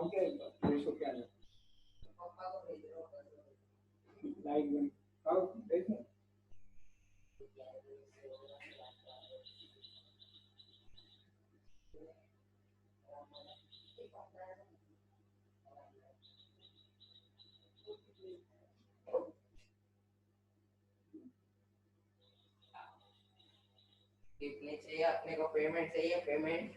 Okay, eso que hago. Like when how they can. कितने चाहिए अपने को पेमेंट चाहिए payment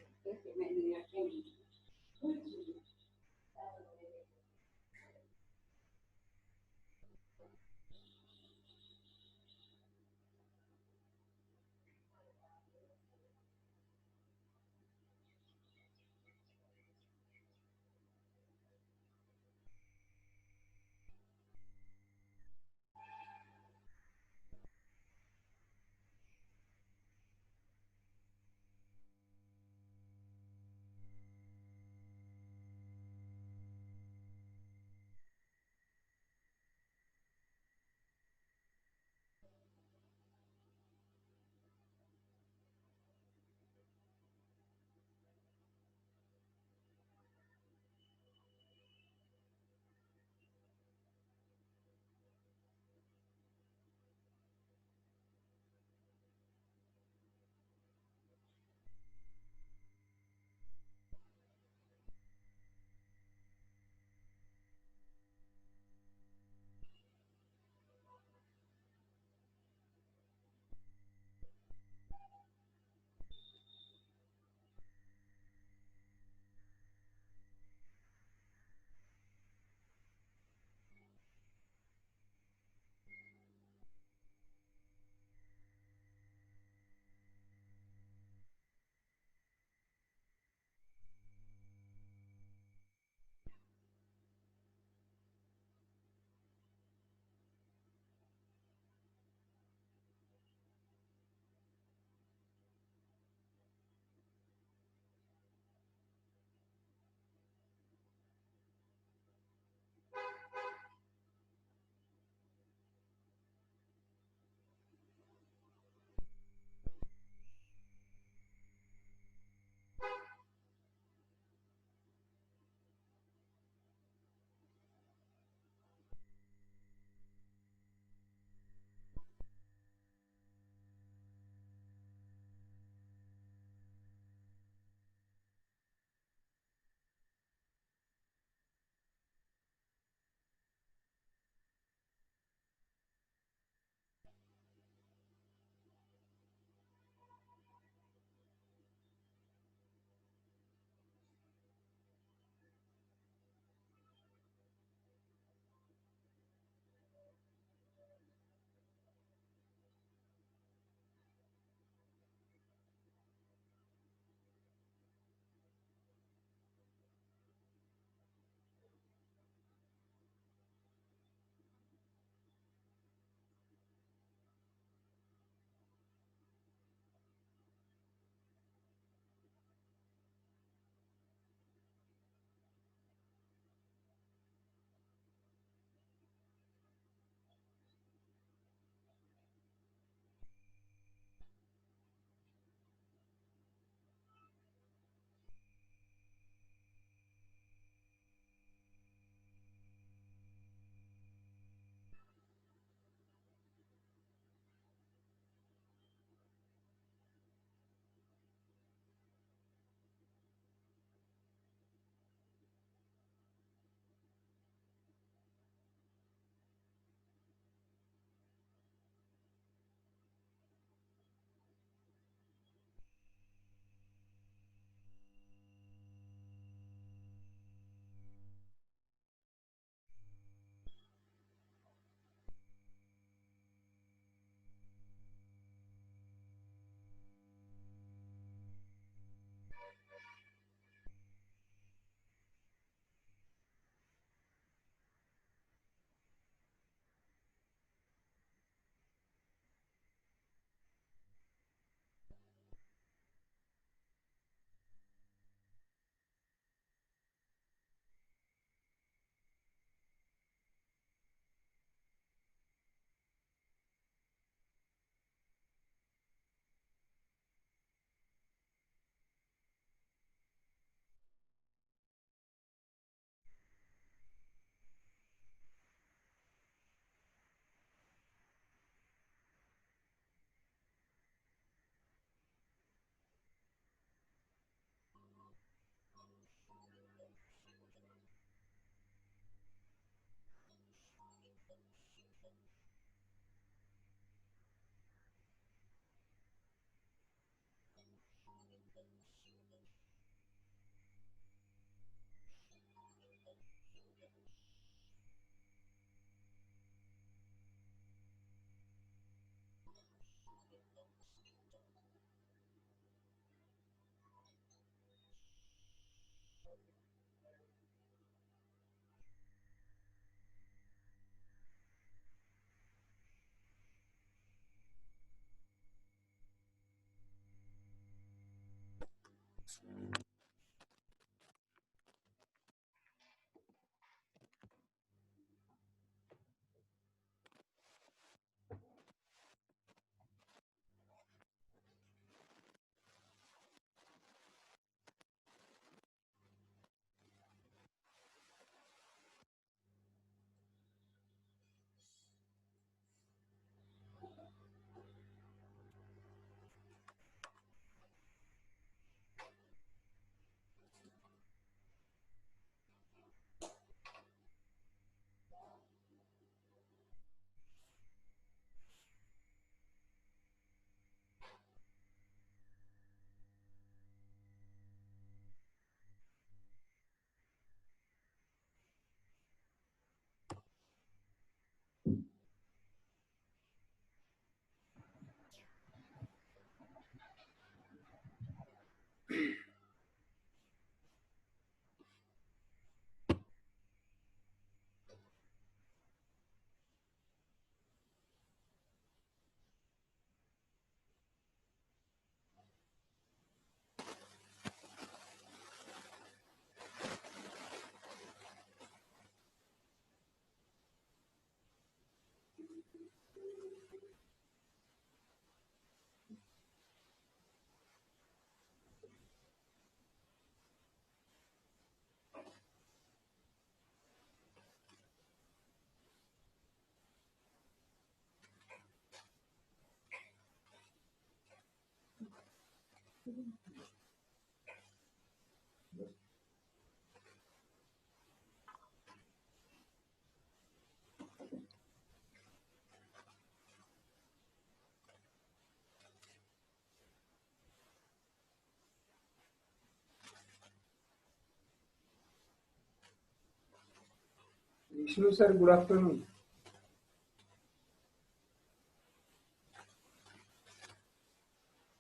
Vishnu sir, good afternoon.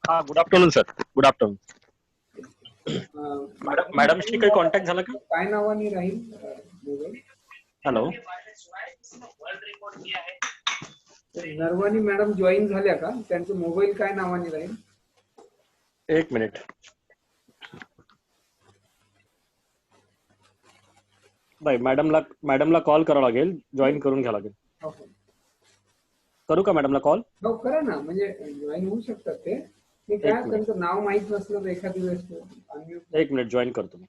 हा, good afternoon sir. Good afternoon. मॅडमशी काही कॉन्टॅक्ट झाला का? काय नावाने राहील mobile? Hello, Narwani madam join झाल्या का? त्यांचं मोबाईल काय नावाने राहील? एक मिनिट. नाही, मॅडमला कॉल करावा लागेल, जॉईन करून घ्यावं लागेल. ओके. करू का मॅडमला कॉल? हो, करा ना, म्हणजे जॉईन होऊ शकतात ते. मी काय त्यांचं नाव माहित नसलं तर एखादी वेळेस एक मिनिट, जॉईन करतो मी.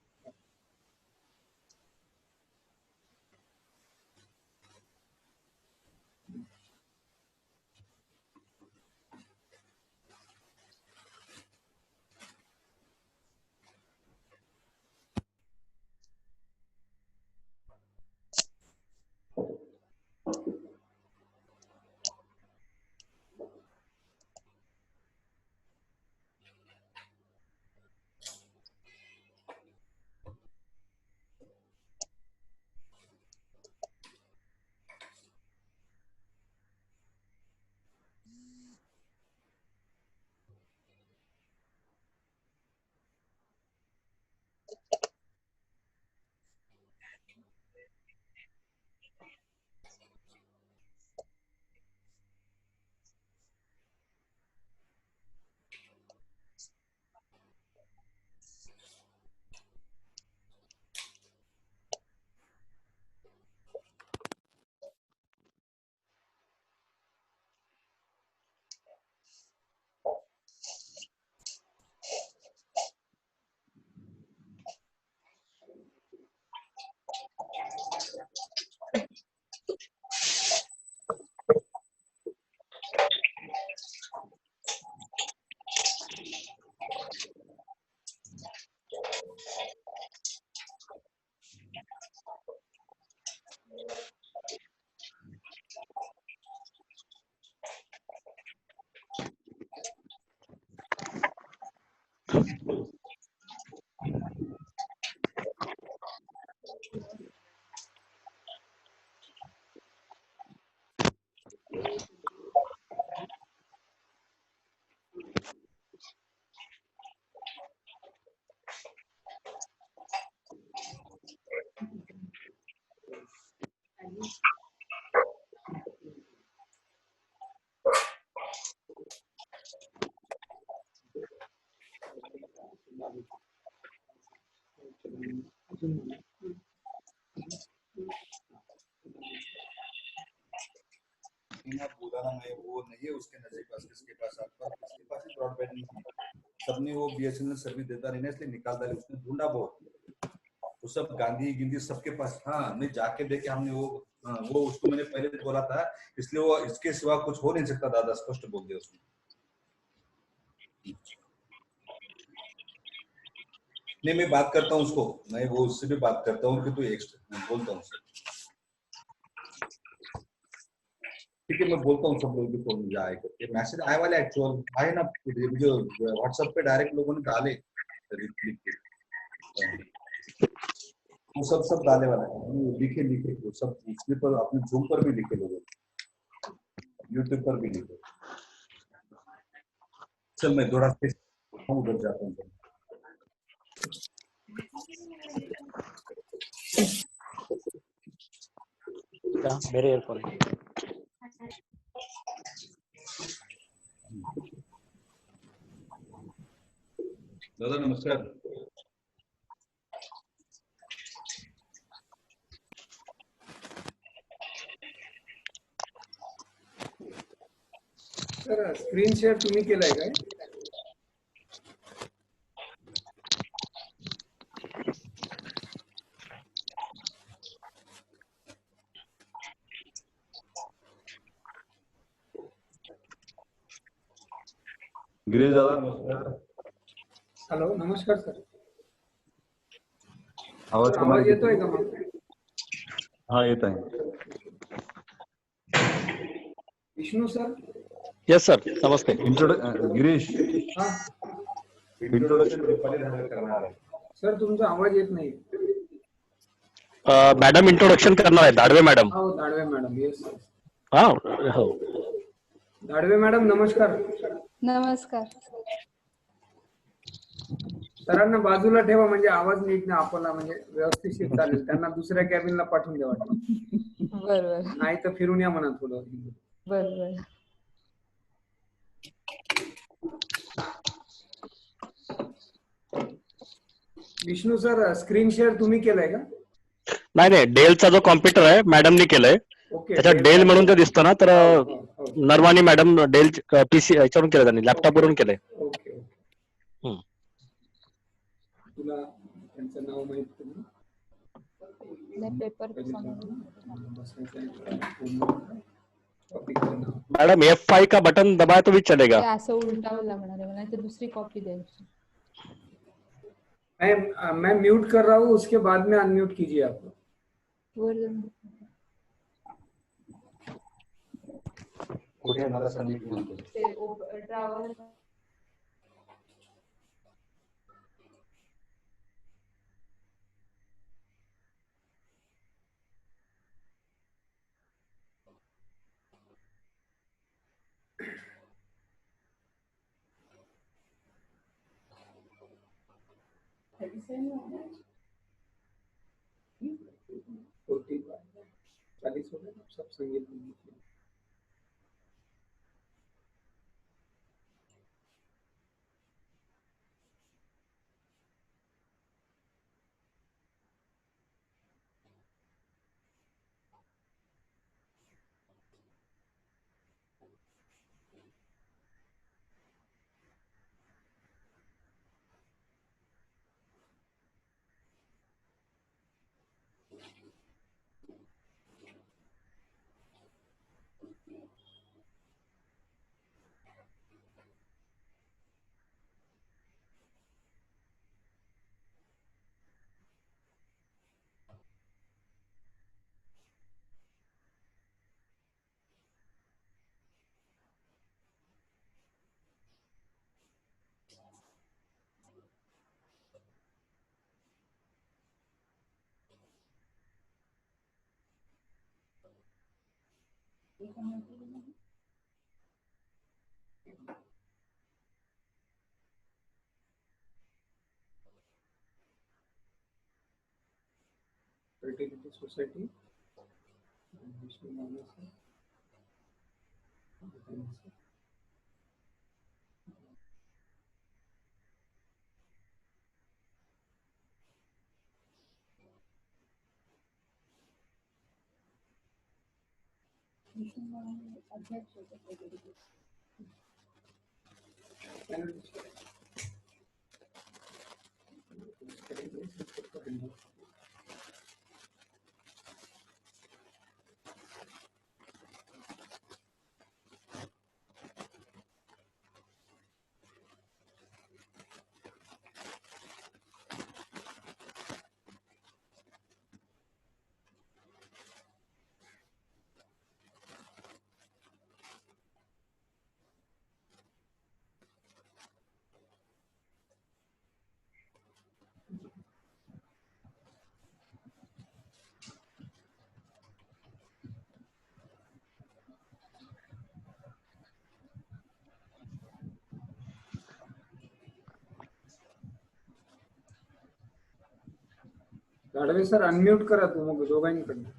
बोला ना, मैं वो नहीं है उसके नजदीक पास, किसके पास आपका, किसके पास ही ब्रॉडबैंड नहीं है. सबने वो बीएसएनएल सर्विस देता नहीं ना, इसलिए निकाल डाले. उसने ढूंढा बहुत, वो सब गांधी गिंदी सबके पास. हाँ, मैं जाके देखे हमने वो उसको मैंने पहले बोला था, इसलिए वो इसके सिवा कुछ हो नहीं सकता दादा, स्पष्ट बोल दिया उसने. नहीं, मैं बात करता हूँ उसको, मैं वो उससे भी बात करता हूँ कि तू एक्स्ट्रा बोलता हूँ. ठीक है, मैं बोलता हूँ सब लोगों को फोन मुझे आए करके. मैसेज आए वाले एक्चुअल आए ना, जो व्हाट्सएप पे डायरेक्ट लोगों ने डाले लिख के, वो सब डाले वाला है. लिखे वो सब उसके पर, अपने जूम पर भी लिखे लोगों, यूट्यूब पर भी लिखे. चल मैं थोड़ा उधर जाता हूँ. मेरे एयरफोन. दादा नमस्कार. सर, स्क्रीन शेअर तुम्ही केलाय काय? गिरीश दादा नमस्कार. हॅलो, नमस्कार सर. आवाज येतोय का मग? हाँ येत आहे. विष्णू सर. येस सर, नमस्ते. गिरीश, हा इंट्रोडक्शन दीपाली धारकर करणार आहे. सर, तुमचा आवाज येत नाही. मॅडम इंट्रोडक्शन करणार आहे, दाढवे मॅडम. हो दाढवे मॅडम. येस. हा हो. दाढवे मॅडम नमस्कार. नमस्कार. सरांना बाजूला ठेवा म्हणजे आवाज नीट ना आपला म्हणजे व्यवस्थित चालेल. त्यांना दुसऱ्या कॅबिनला पाठवून द्या वाटतं. बरोबर नाही तर फिरून या म्हणा थोडं. बरोबर. विष्णू सर स्क्रीन शेअर तुम्ही केलाय का? नाही नाही, डेलचा जो कॉम्प्युटर आहे मॅडमनी केलंय. ओके. त्याच्यात डेल म्हणून ते दिसतं ना, तर हो, हो. नरवानी मॅडम डेल पीसी याच्यावरून केलं, त्यांनी लॅपटॉप वरून केलंय. Okay okay. हम्म. तुला त्यांचं नाव माहित तुम्ही? पेपर मैडम F5 का बटन दबाए तो भी चलेगा. असं उलटावं लागणार आहे मला, तर दुसरी कॉपी द्यायची. मैं म्यूट कर रहा हूँ, उसके बाद में अनम्यूट कीजिए आप. वर जाऊन कुठे मला संदीप बोलतो. ते ड्रावर सब संगीत. Fertility Society. Gadve sir unmute करा तू मग दोघांकडनं.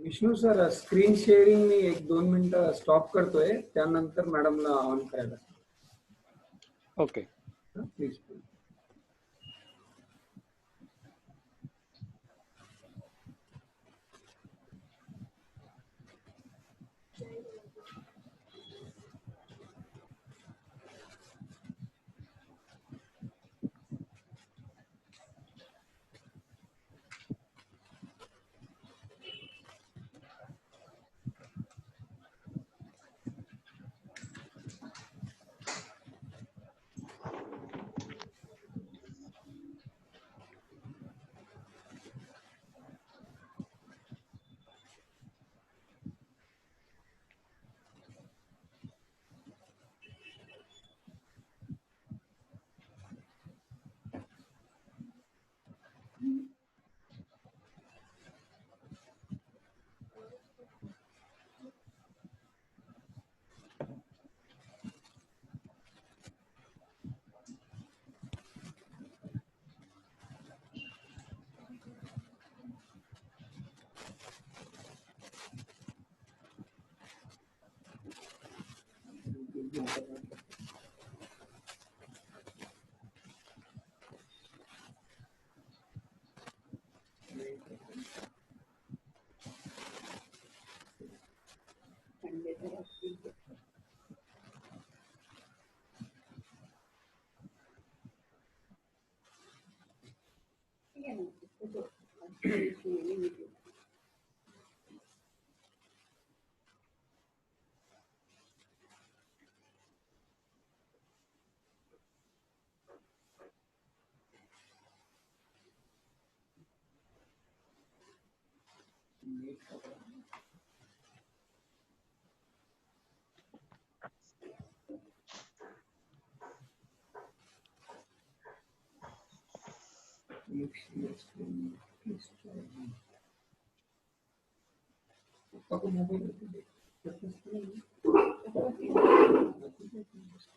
विष्णू सर स्क्रीन शेअरिंग मी 1-2 मिनिटं स्टॉप करतोय, त्यानंतर मॅडमला ऑन करायला ओके. प्लीज.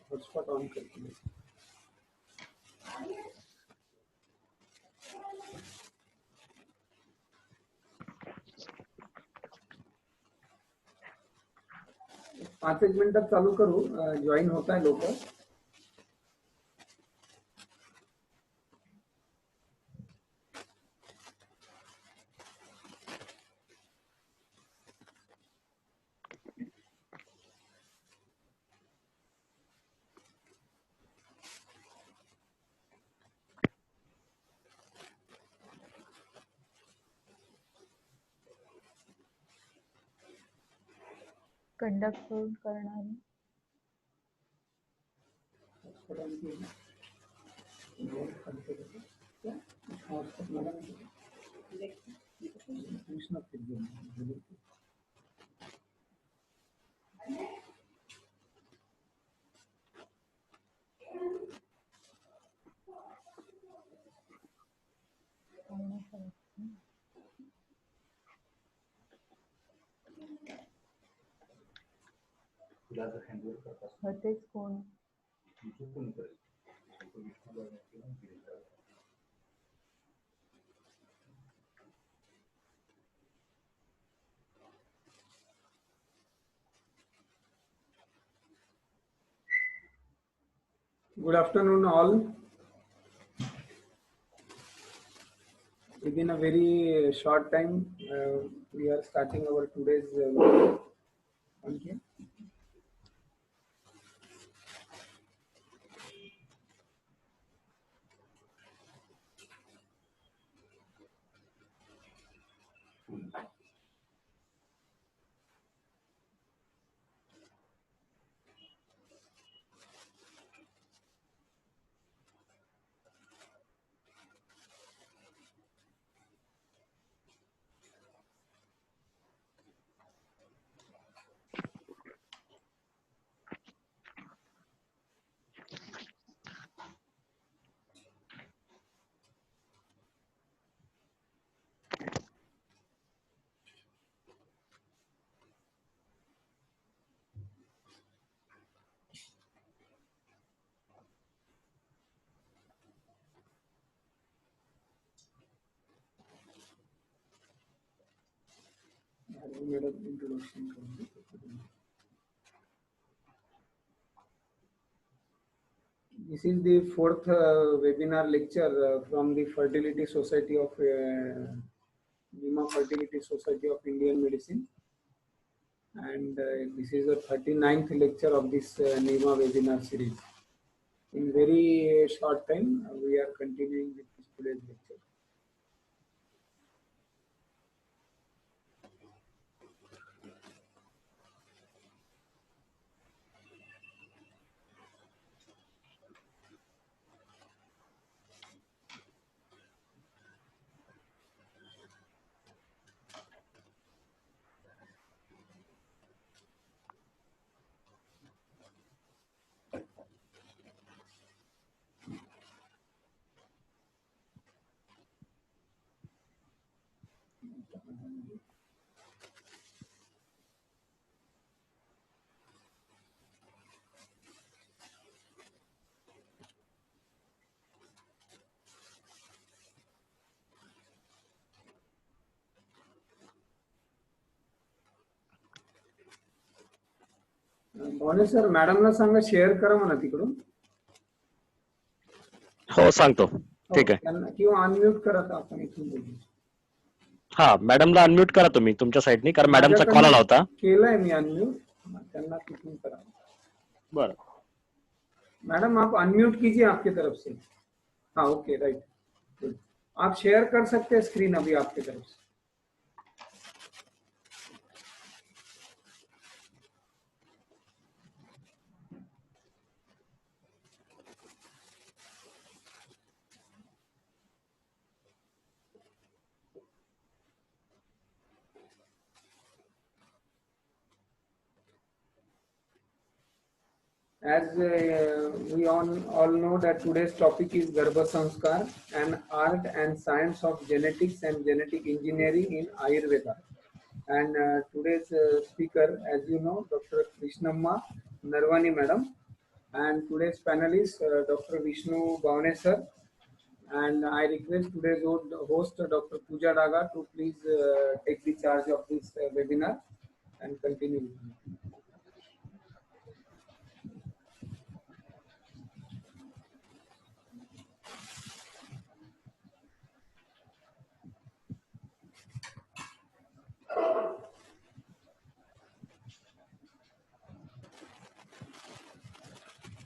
हॉटस्पॉट ऑन करके 5 मिनिटात चालू करू. जॉईन होत आहे लोक. कंडक्ट करून करणार आहे. तुला जर हँडओव्हर करत असतो होतेच कोण तुझं कोणी करेल तो विष्णूला किंवा गिरीशला. Good afternoon, all. Within a very short time, we are starting our today's okay. Madam introduction करेंगे. This is the fourth webinar lecture from the Fertility Society of Nima Fertility Society of Indian Medicine, and this is the 39th lecture of this Nima webinar series. In very short time, we are continuing with this today's lecture. Bhavne sir मॅडमला सांगा share करा म्हणा तिकडून. हो सांगतो. ठीक आहे. त्यांना किंवा अनम्यूट करा तर आपण इथून बोलू. हा मॅडमला अनम्यूट करा तुम्ही तुमच्या साईडनी कारण मॅडमचा कॉल आला होता. केलाय मी अनम्यूट. त्यांना तिथून करा. बरं मैडम आप अनम्यूट कीजिए आपकी तरफ से. हाँ ओके राइट. आप शेयर कर सकते हैं स्क्रीन अभी आपकी तरफ से. As we all know that today's topic is Garbha Sanskar, an art and science of genetics and genetic engineering in Ayurveda. And today's speaker, as you know, Dr. Krishnamma Narwani Madam, and today's panelist, Dr. Vishnu Bhavne Sir. And I request today's host, Dr. Pooja Daga, to please take the charge of this webinar and continue.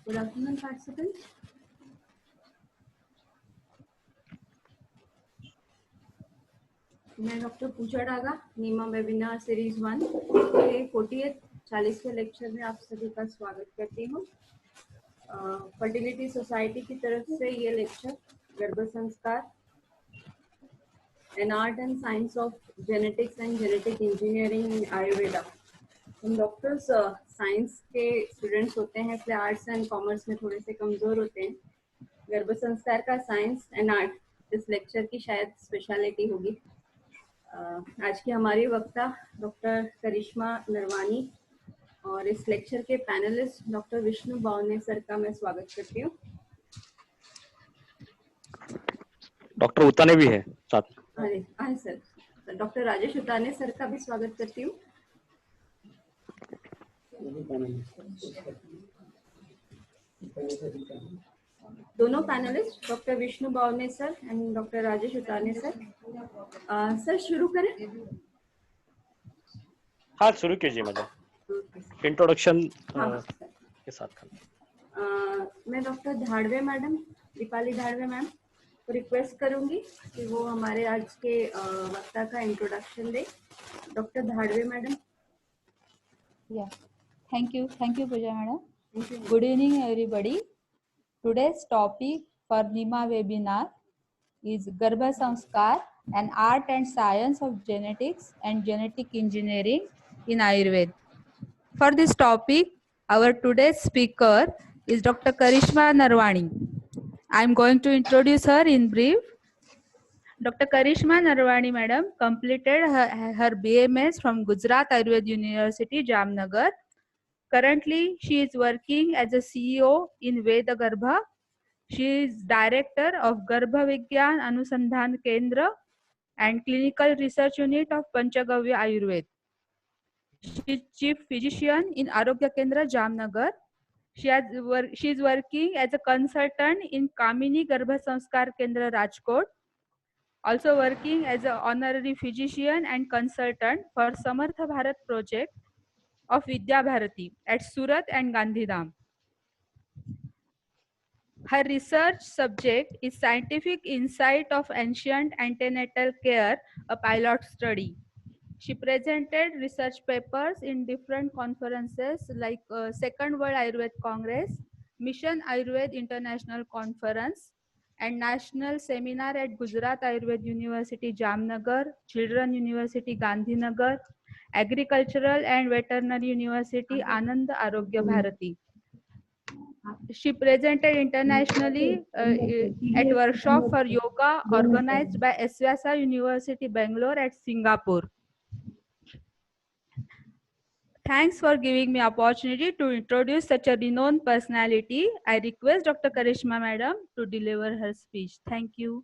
Good afternoon, participants. मैं doctor पूजा डागा नीमा webinar series 1 के 40वें lecture में आप सभी का स्वागत करती हूँ. Fertility society की तरफ से ये लेक्चर गर्भ संस्कार, an art and science of genetics and genetic engineering in Ayurveda. हम डॉक्टर्स साइंस के स्टूडेंट्स होते हैं, इसलिए आर्ट्स एंड कॉमर्स में थोड़े से कमज़ोर होते हैं. गर्भ संस्कार का साइंस एंड आर्ट इस लेक्चर की शायद स्पेशलिटी होगी. आज की हमारी वक्ता डॉक्टर करिश्मा नरवानी और इस लेक्चर के panelist doctor Vishnu Bawane sir का मैं स्वागत करती हूँ. डॉक्टर उताने भी है साथ. हाँ sir. Doctor Rajesh Utane sir का भी स्वागत करती हूँ. दोनों panelist doctor Vishnu Bawane sir and doctor Rajesh Utane sir. Sir शुरू करें. हाँ शुरू कीजिए मैडम इंट्रोडक्शन के साथ. मैं doctor Dhadwe madam, Deepali Dhadwe ma'am को रिक्वेस्ट करूंगी कि वो हमारे आज के वक्ता का इंट्रोडक्शन दे. Doctor Dhadwe madam. Thank you, Pooja madam. Good evening, everybody. Today's topic for Nima webinar is Garbha Sanskar, an art and science of genetics and genetic engineering in Ayurveda. For this topic, our today's speaker is Dr. Karishma Narwani. I am going to introduce her in brief. Dr. Karishma Narwani madam completed her BMS from Gujarat Ayurveda University, Jamnagar. Currently, she is working as a CEO in Veda Garbha. She is director of Garbha Vigyan Anusandhan Kendra and Clinical Research Unit of Panchagavya Ayurveda. She is chief physician in Arogya Kendra, Jamnagar. She is working as a consultant in Kamini Garbha Sanskar Kendra, Rajkot. Also working as an honorary physician and consultant for Samartha Bharat project of Vidya Bharati at Surat and Gandhidham. Her research subject is scientific insight of ancient antenatal care, a pilot study. She presented research papers in different conferences like Second World Ayurveda Congress, Mission Ayurveda International Conference, and National Seminar at Gujarat Ayurveda University Jamnagar, Children University Gandhinagar, Agricultural and Veterinary University Anand Arogya Bharati. She presented internationally at workshop for yoga organized by Esvyasa University Bangalore at Singapore. Thanks for giving me opportunity to introduce such a renowned personality. I request Dr. Karishma Madam to deliver her speech. Thank you.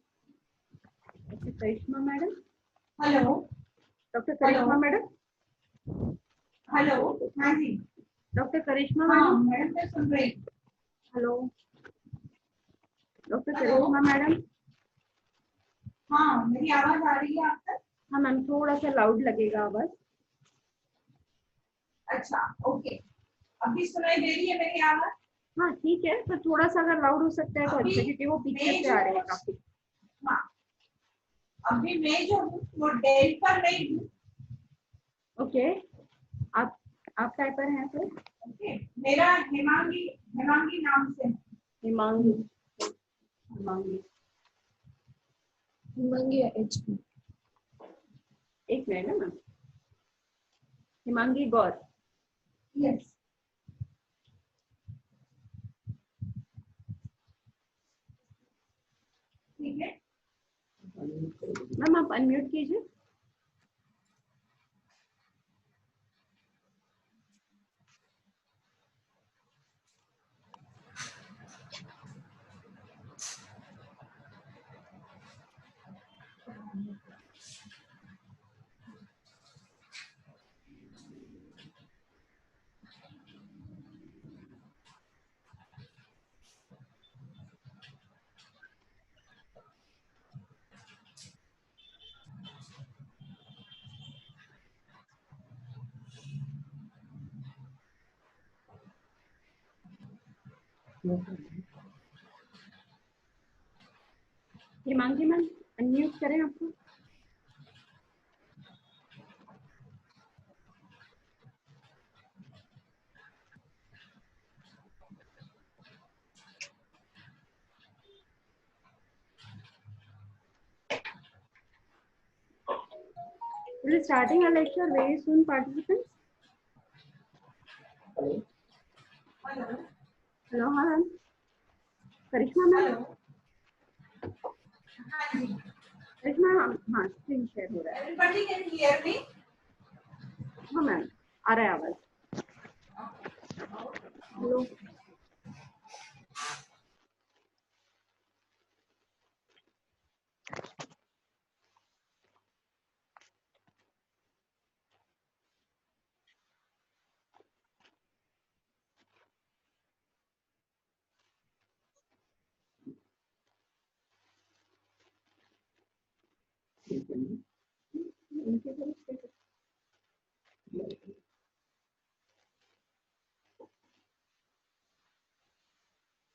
Dr. Karishma Madam. Hello Dr. Karishma Madam. Hello हाँ जी Dr. Karishma हाँ Madam. Madam मैं सुन रही हूँ। Hello. Dr. Karishma Madam. हाँ मेरी आवाज आ रही है आप तक? हाँ मैम थोड़ा सा लाउड लगेगा आवाज. अच्छा ओके अभी सुनाई दे रही है मेरी आवाज? हाँ ठीक है पर थोड़ा सा अगर लाउड हो सकता है तो अच्छा क्योंकि वो पीछे से आ रहे हैं काफी. हाँ अभी मैं जो हूँ वो डेल पर नहीं हूँ. ओके आप टाइपर हैं सर? ओके मेरा हिमांगी नाम से. हिमांगी HP. एक मिनट है मैम. हिमांगी गौर. यस ठीक है मैम आप अनम्यूट कीजिए. हिमांगी मैम अनम्यूट करें आपको. We'll be starting our lecture very soon, participants. Hello, हाँ मैम. करिश्मा मैम. हाँ जी करिश्मा हाँ स्क्रीन शेयर हो रहा है. Everybody can hear me. हाँ मैम आ रहा है आवाज. हेलो.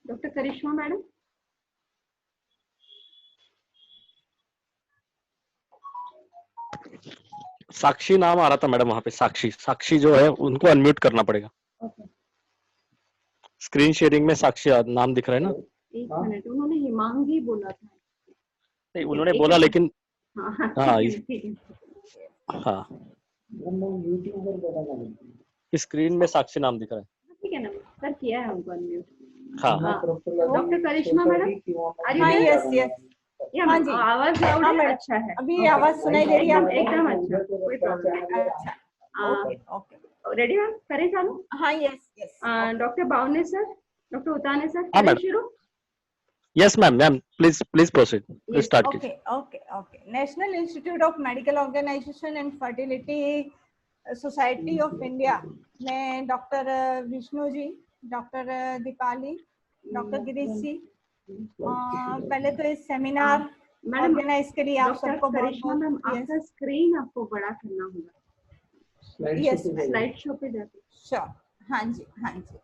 डॉक्टर करिश्मा मैडम. साक्षी नाम आ रहा था मैडम वहाँ पे. साक्षी जो है उनको अनम्यूट करना पड़ेगा. ओके स्क्रीन शेयरिंग में साक्षी नाम दिख रहा है ना. एक मिनट. उन्होंने हिमांगी बोला था. नहीं उन्होंने बोला लेकिन हाँ हाँ ठीक है. हाँ स्क्रीन में साक्षी नाम दिख रहा है. ठीक है ना सर किया है उनको अनम्यूट. हाँ डॉक्टर करिश्मा मैडम. हाँ यस यस हाँ जी. आवाज लाउड है. अच्छा है. अभी आवाज सुनाई दे रही है आपको? एकदम अच्छा. कोई प्रॉब्लम नहीं. अच्छा ओके ओके रेडी मैम करें चालू. हाँ yes yes doctor Bawane sir. Doctor Utane sir. हाँ, करें मैडम. शुरू. Yes ma'am please proceed. Please start okay कीजिए. okay okay National Institute of Medical Organization and Fertility society of India में doctor Vishnu ji, doctor Deepali, doctor Girish जी, पहले तो इस सेमिनार मैडम ऑर्गेनाइज के लिए आप डॉक्टर सबको बहुत करिश्मा मैम, बहुत आपका स्क्रीन आपको बड़ा करना होगा। यस स्लाइड शो पे जाके। श्योर। हाँ जी, हाँ जी।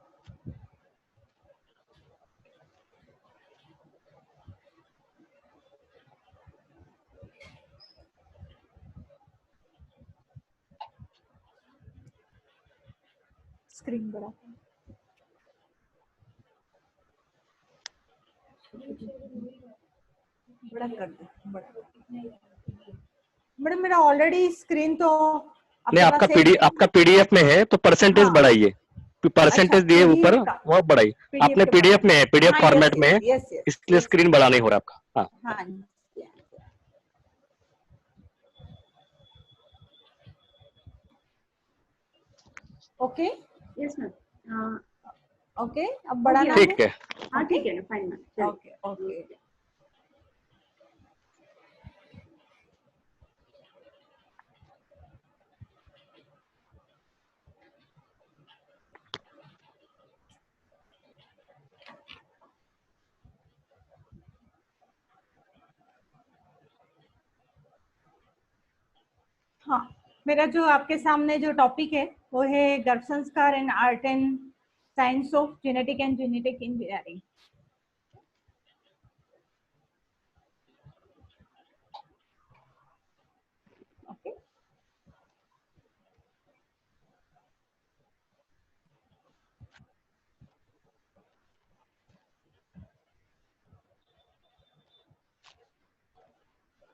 स्क्रीन बड़ा बड़ा कर दो, बड़ा। मैडम मेरा ऑलरेडी स्क्रीन तो नहीं, आपका पीडीएफ में है तो परसेंटेज हाँ। बढ़ाइए, परसेंटेज दिए ऊपर वो बढ़ाइए। आपने पीडीएफ में है, पीडीएफ हाँ, फॉर्मेट में है, यस यस, इसलिए स्क्रीन बड़ा नहीं हो रहा आपका। हाँ हाँ। Okay yes ma'am. ओके, अब बढ़ाना ठीक है। हाँ ठीक है ना, फाइन मैम। Okay okay. हाँ, मेरा जो आपके सामने जो टॉपिक है वो है गर्भ संस्कार and art and science of genetic and genetic engineering. Okay,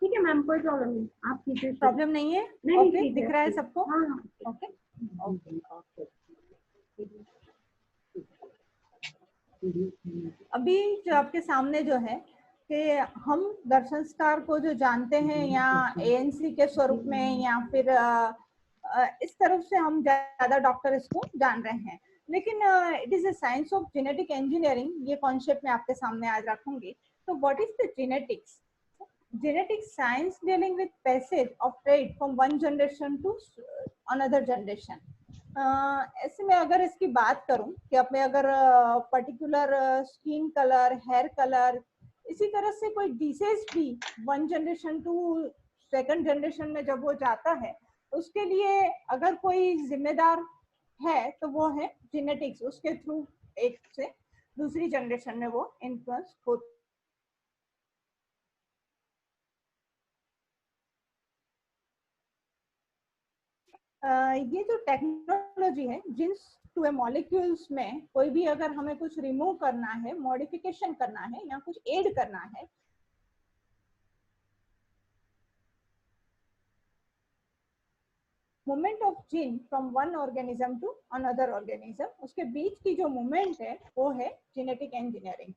ठीक है मैम, कोई प्रॉब्लम नहीं, आप कीजिए। प्रॉब्लम नहीं है? नहीं, ओके, ठीक है, दिख रहा है ठीक। सबको? हाँ हाँ। Okay okay. अभी जो आपके सामने जो है कि हम गर्भ संस्कार को जो जानते हैं या एएनसी के स्वरूप में या फिर इस तरफ से हम ज्यादा डॉक्टर इसको जान रहे हैं, लेकिन it is a science of genetic engineering. ये कॉन्सेप्ट मैं आपके सामने आज रखूंगी। तो what is the genetics? Genetic science dealing with passage of trait from one generation to another generation. ऐसे में अगर इसकी बात करूं कि अपने अगर particular skin colour, hair colour, इसी तरह से कोई डिसीज भी one generation to second generation में जब वो जाता है, उसके लिए अगर कोई जिम्मेदार है तो वो है जेनेटिक्स। उसके थ्रू एक से दूसरी जनरेशन में वो इन्फ्लुएंस होता है। ये जो टेक्नोलॉजी है, जीन्स टू ए मॉलिक्यूल्स में कोई भी अगर हमें कुछ रिमूव करना है, मॉडिफिकेशन करना है या कुछ ऐड करना है, movement of gene from one organism to another organism, उसके बीच की जो मूवमेंट है वो है जेनेटिक इंजीनियरिंग।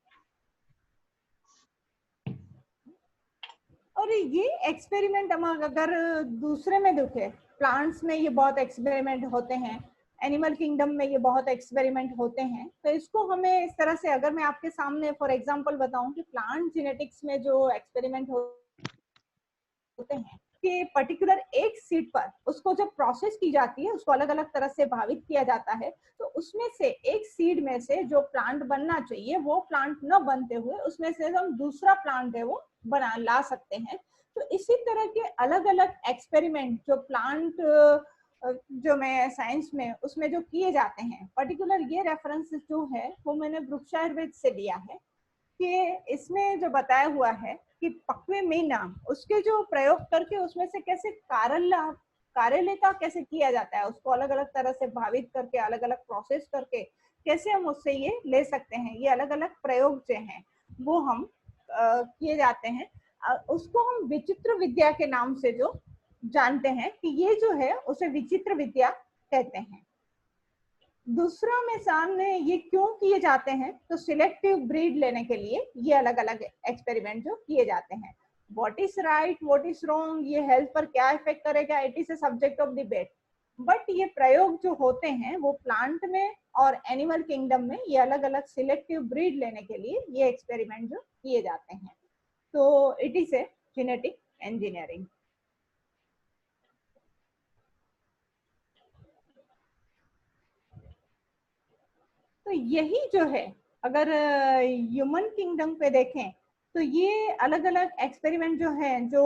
और ये एक्सपेरिमेंट हम अगर दूसरे में देखें, प्लांट्स में ये बहुत एक्सपेरिमेंट होते हैं, एनिमल किंगडम में ये बहुत एक्सपेरिमेंट होते हैं। तो इसको हमें इस तरह से, अगर मैं आपके सामने फॉर एग्जांपल बताऊं कि प्लांट जेनेटिक्स में जो एक्सपेरिमेंट होते हैं कि पर्टिकुलर एक सीड पर उसको जब प्रोसेस की जाती है, उसको अलग अलग तरह से भावित किया जाता है, तो उसमें से एक सीड में से जो प्लांट बनना चाहिए वो प्लांट न बनते हुए उसमें से हम दूसरा प्लांट है वो ला सकते हैं। तो इसी तरह के अलग अलग एक्सपेरिमेंट जो प्लांट जो मैं साइंस में उसमें जो किए जाते हैं, पर्टिकुलर ये रेफरेंस जो है वो मैंने वृक्ष आयुर्वेद से लिया है कि इसमें जो बताया हुआ है कि पक्वे मीना उसके जो प्रयोग करके उसमें से कैसे कारेले का कैसे किया जाता है, उसको अलग अलग तरह से भावित करके अलग अलग प्रोसेस करके कैसे हम उससे ये ले सकते हैं। ये अलग अलग प्रयोग जो हैं वो हम किए जाते हैं। उसको हम विचित्र विद्या के नाम से जो जानते हैं कि ये जो है उसे विचित्र विद्या कहते हैं। दूसरा में सामने ये क्यों किए जाते हैं, तो सिलेक्टिव ब्रीड लेने के लिए ये अलग अलग एक्सपेरिमेंट जो किए जाते हैं। What is right, what is wrong, ये हेल्थ पर क्या इफेक्ट करेगा, it is a subject of debate. But ये प्रयोग जो होते हैं वो प्लांट में और एनिमल किंगडम में ये अलग अलग सिलेक्टिव ब्रीड लेने के लिए ये एक्सपेरिमेंट जो किए जाते हैं। तो it is a genetic engineering. तो यही जो है, अगर ह्यूमन किंगडम पे देखें तो ये अलग अलग एक्सपेरिमेंट जो हैं, जो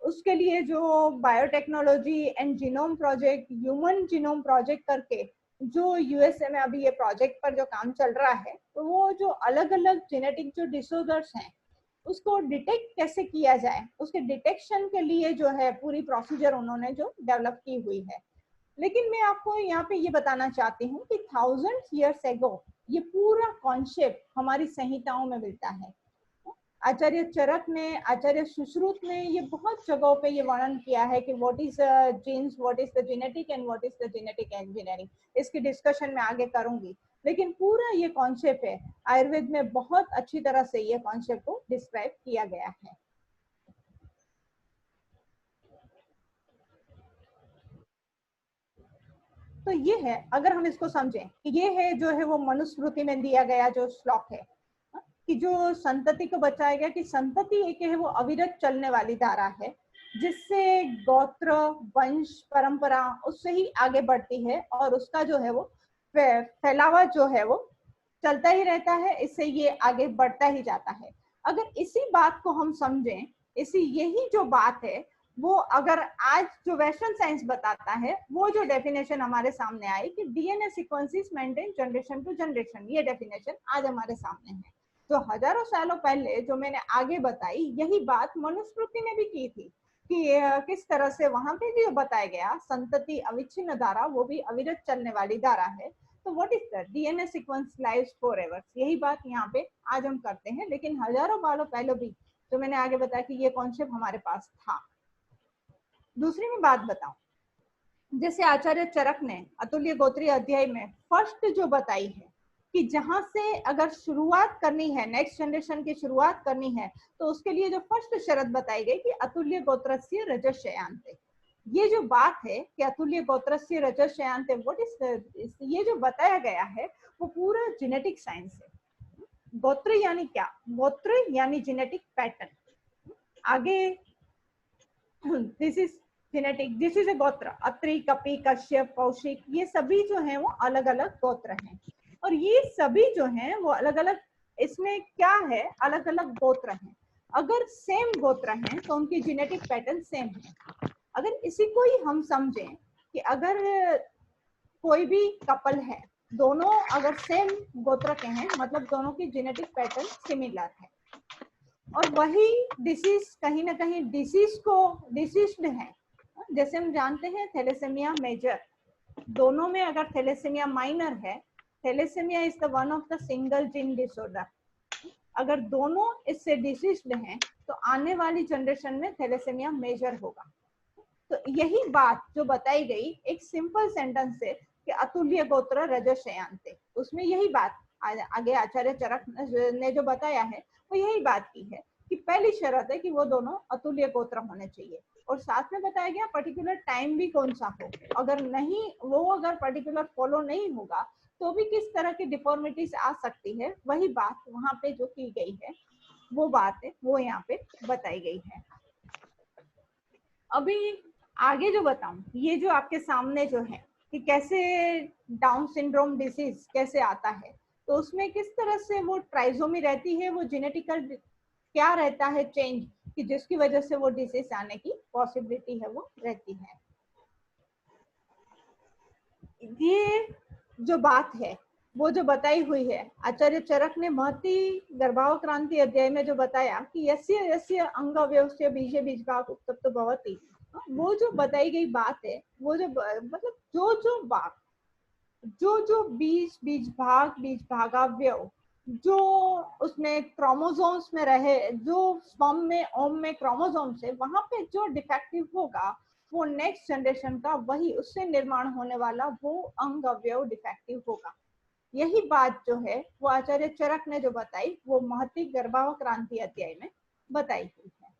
उसके लिए जो biotechnology and genome project, human genome project करके जो यूएसए में अभी ये प्रोजेक्ट पर जो काम चल रहा है, तो वो जो अलग अलग जेनेटिक जो डिसऑर्डर्स हैं उसको डिटेक्ट कैसे किया जाए, उसके डिटेक्शन के लिए जो है पूरी प्रोसीजर उन्होंने जो डेवलप की हुई है। लेकिन मैं आपको यहाँ पे ये बताना चाहती हूँ कि 1000 years ago ये पूरा कॉन्सेप्ट हमारी संहिताओं में मिलता है। आचार्य चरक ने, आचार्य सुश्रुत ने ये बहुत जगहों पे ये वर्णन किया है कि what is genes, what is the genetic and what is the genetic engineering. इसकी डिस्कशन मैं आगे करूंगी, लेकिन पूरा ये कॉन्सेप्ट है, आयुर्वेद में बहुत अच्छी तरह से ये कॉन्सेप्ट को डिस्क्राइब किया गया है। तो ये है, अगर हम इसको समझें कि ये है जो है वो मनुस्मृति में दिया गया जो श्लोक है कि जो संतति को बचाया गया, कि संतति एक है वो अविरत चलने वाली धारा है जिससे गोत्र, वंश, परंपरा उससे ही आगे बढ़ती है और उसका जो है वो फैलावा जो है वो चलता ही रहता है, इससे ये आगे बढ़ता ही जाता है। अगर इसी बात को हम समझें, इसी यही जो बात है वो अगर आज जो वेस्टर्न साइंस बताता है, वो जो डेफिनेशन हमारे सामने आई कि DNA sequences maintain generation to generation, ये डेफिनेशन आज हमारे सामने है। तो हजारों सालों पहले जो मैंने आगे बताई, यही बात मनुस्मृति ने भी की थी कि किस तरह से वहां पे जो बताया गया संतति अविच्छिन्न धारा, वो भी अविरत चलने वाली धारा है। तो what is that, DNA sequence lives forever, यही बात यहाँ पे आज हम करते हैं। लेकिन हजारों सालों पहले भी जो मैंने आगे बताया कि ये कॉन्सेप्ट हमारे पास था। दूसरी मैं बात बताऊं, जैसे आचार्य चरक ने अतुल्य गोत्रीय अध्याय में फर्स्ट जो बताई है कि जहां से अगर शुरुआत करनी है, नेक्स्ट जनरेशन की शुरुआत करनी है, तो उसके लिए जो फर्स्ट शर्त बताई गई कि अतुल्य गोत्रस्य रजस्ययांते। ये जो बात है कि अतुल्य गोत्रस्य रजस्ययांते, व्हाट इज, ये जो बताया गया है वो पूरा जेनेटिक साइंस है। गोत्र यानी क्या, गोत्र यानी जेनेटिक पैटर्न। आगे this is genetic, this is a गोत्र, अत्रि, कपि, कश्यप, कौशिक, ये सभी जो है वो अलग अलग गोत्र हैं। और ये सभी जो हैं वो अलग अलग, इसमें क्या है, अलग अलग गोत्र हैं। अगर सेम गोत्र हैं तो उनकी जेनेटिक पैटर्न सेम है। अगर इसी को ही हम समझें कि अगर कोई भी कपल है, दोनों अगर सेम गोत्र के हैं, मतलब दोनों की जेनेटिक पैटर्न सिमिलर है, और वही डिसीज कहीं ना कहीं डिसीज्ड है। जैसे हम जानते हैं थैलेसेमिया मेजर, दोनों में अगर थैलेसेमिया माइनर है, thalassaemia is the one of the single gene disorder. अगर दोनों इससे डिसीज्ड हैं तो आने वाली जनरेशन में थैलेसेमिया मेजर होगा। तो यही बात जो बताई गई एक सिंपल सेंटेंस से कि अतुल्य गोत्र रजस्ययांते, उसमें यही बात आगे आचार्य चरक ने जो बताया है वो यही बात की है कि पहली शर्त है कि वो दोनों अतुल्य गोत्र होने चाहिए, और साथ में बताया गया पर्टिकुलर टाइम भी कौन सा हो। अगर नहीं, वो अगर पर्टिकुलर फॉलो नहीं होगा तो भी किस तरह की डिफॉर्मिटीज आ सकती है, वही बात वहां पे जो की गई है, वो बात है वो यहाँ पे बताई गई है। अभी आगे जो बताऊं, ये जो आपके सामने जो है कि कैसे डाउन सिंड्रोम डिसीज कैसे आता है, तो उसमें किस तरह से वो ट्राइसोमी रहती है, वो जेनेटिकल क्या रहता है चेंज, कि जिसकी वजह से वो डिसीज आने की पॉसिबिलिटी है वो रहती है। ये जो बात है वो जो बताई हुई है, आचार्य चरक ने महती गर्भावक्रांति अध्याय में जो बताया कि यस्य यस्य अंग अवयवस्य बीजे बीजभाग उत्तप्त भवति, वो जो बताई गई बात है, वो जो मतलब जो बीज भागावयव जो उसमें क्रोमोसोम्स में रहे, जो स्पर्म में ओम में क्रोमोसोम्स है, वहां पे जो डिफेक्टिव होगा वो नेक्स्ट जनरेशन का वही उससे निर्माण होने वाला वो अंग अवयव डिफेक्टिव होगा। यही बात जो है वो आचार्य चरक ने जो बताई वो महती गर्भावक्रांति अध्याय में बताई हुई है।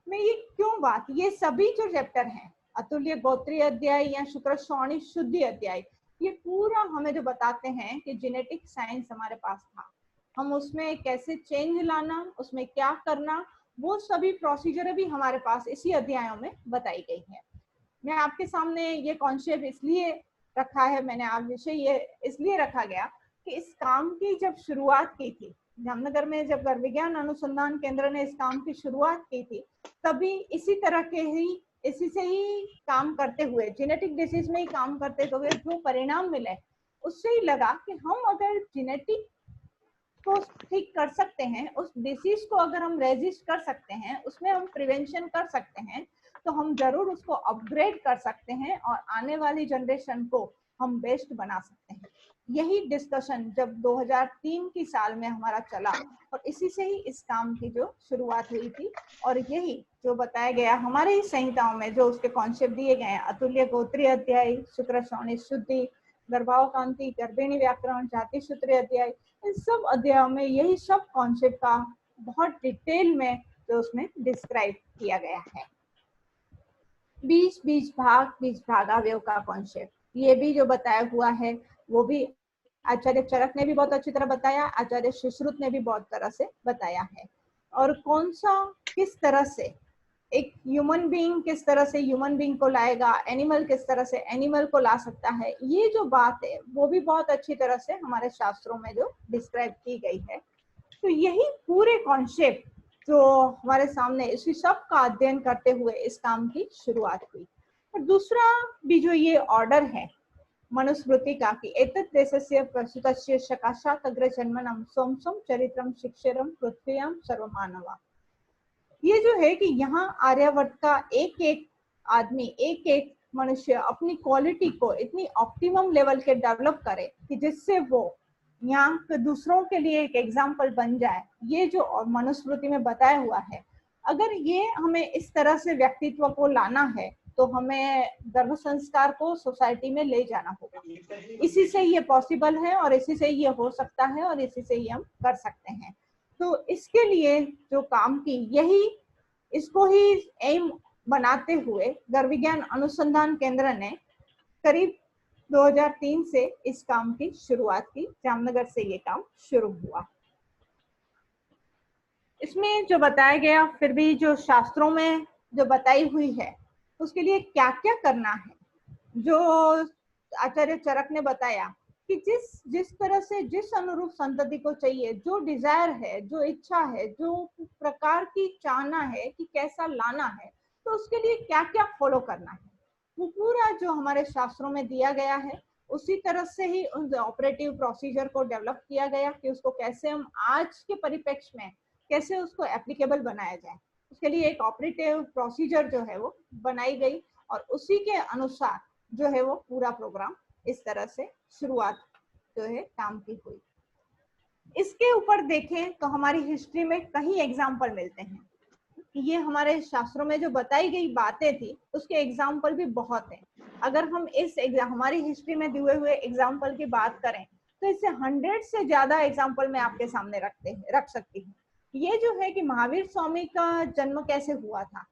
मैं ये क्यों बात, ये सभी जो चैप्टर हैं, अतुल्य गोत्रीय अध्याय या शुक्र श्रोणी शुद्धि अध्याय, ये पूरा हमें जो बताते हैं कि जेनेटिक साइंस हमारे पास था, हम उसमें कैसे चेंज लाना, उसमें क्या करना, वो सभी प्रोसीजर भी हमारे पास इसी अध्यायों में बताई गई है। मैं आपके सामने ये कॉन्सेप्ट इसलिए रखा है, मैंने आज विषय ये इसलिए रखा गया कि इस काम की जब शुरुआत की थी जामनगर में, जब गर्भ विज्ञान अनुसंधान केंद्र ने इस काम की शुरुआत की थी, तभी इसी तरह के ही इसी से ही काम करते हुए, जेनेटिक डिसीज में ही काम करते हुए जो परिणाम मिले, उससे ही लगा कि हम अगर जेनेटिक को ठीक कर सकते हैं, उस डिसीज को अगर हम रेजिस्ट कर सकते हैं, उसमें हम प्रिवेंशन कर सकते हैं, तो हम जरूर उसको अपग्रेड कर सकते हैं और आने वाली जनरेशन को हम बेस्ट बना सकते हैं। यही डिस्कशन जब 2003 की साल में हमारा चला और इसी से ही इस काम की जो शुरुआत हुई थी, और यही जो बताया गया हमारे ही संहिताओं में, जो उसके कॉन्सेप्ट दिए गए हैं, अतुल्य गोत्रीय अध्याय, शुक्र श्रोणी शुद्धि, गर्भावकांति, गर्भिणी व्याकरण, जाति सूत्र अध्याय, इन सब अध्यायों में यही सब कॉन्सेप्ट का बहुत डिटेल में जो उसमें डिस्क्राइब किया गया है। बीज भागावयव का कॉन्सेप्ट ये भी जो बताया हुआ है, वो भी आचार्य चरक ने भी बहुत अच्छी तरह बताया, आचार्य सुश्रुत ने भी बहुत तरह से बताया है। और कौन सा किस तरह से एक ह्यूमन बीइंग किस तरह से ह्यूमन बीइंग को लाएगा, एनिमल किस तरह से एनिमल को ला सकता है, ये जो बात है वो भी बहुत अच्छी तरह से हमारे शास्त्रों में जो डिस्क्राइब की गई है। तो यही पूरे कॉन्सेप्ट जो हमारे सामने, इसी सब का अध्ययन करते हुए इस काम की शुरुआत हुई। और दूसरा भी जो ये ऑर्डर है मनुस्मृति का कि एतत् देशस्य प्रसूतस्य सकाशात् अग्रजन्मनं स्वं स्वं चरित्रं शिक्षरं पृथ्व्यां सर्वमानवा, ये जो है कि यहाँ आर्यावर्त का एक एक आदमी, एक एक मनुष्य अपनी क्वालिटी को इतनी ऑप्टिमम लेवल के डेवलप करे कि जिससे वो यहाँ के दूसरों के लिए एक एग्जाम्पल बन जाए। ये जो मनुस्मृति में बताया हुआ है, अगर ये हमें इस तरह से व्यक्तित्व को लाना है तो हमें गर्भ संस्कार को सोसाइटी में ले जाना होगा। इसी से ये पॉसिबल है और इसी से ये हो सकता है और इसी से ही हम कर सकते हैं। तो इसके लिए जो काम की, यही इसको ही एम बनाते हुए गर्भ विज्ञान अनुसंधान केंद्र ने करीब 2003 से इस काम की शुरुआत की। जामनगर से ये काम शुरू हुआ। इसमें जो बताया गया, फिर भी जो शास्त्रों में जो बताई हुई है, उसके लिए क्या क्या करना है, जो आचार्य चरक ने बताया कि जिस तरह से जिस अनुरूप संतति को चाहिए, जो डिजायर है, जो इच्छा है, जो प्रकार की चाहना है कि कैसा लाना है, तो उसके लिए क्या क्या फॉलो करना है, वो पूरा जो हमारे शास्त्रों में दिया गया है, उसी तरह से ही उस ऑपरेटिव प्रोसीजर को डेवलप किया गया कि उसको कैसे हम आज के परिप्रेक्ष्य में कैसे उसको एप्लीकेबल बनाया जाए। उसके लिए एक ऑपरेटिव प्रोसीजर जो है वो बनाई गई और उसी के अनुसार जो है वो पूरा प्रोग्राम इस तरह से शुरुआत जो है काम की हुई। इसके ऊपर देखें तो हमारी हिस्ट्री में कई एग्जाम्पल मिलते हैं। ये हमारे शास्त्रों में जो बताई गई बातें थी उसके एग्जाम्पल भी बहुत हैं। अगर हम इस हमारी हिस्ट्री में दिए हुए एग्जाम्पल की बात करें तो इससे 100 से ज्यादा एग्जाम्पल मैं आपके सामने रख सकती हूँ। ये जो है कि महावीर स्वामी का जन्म कैसे हुआ था,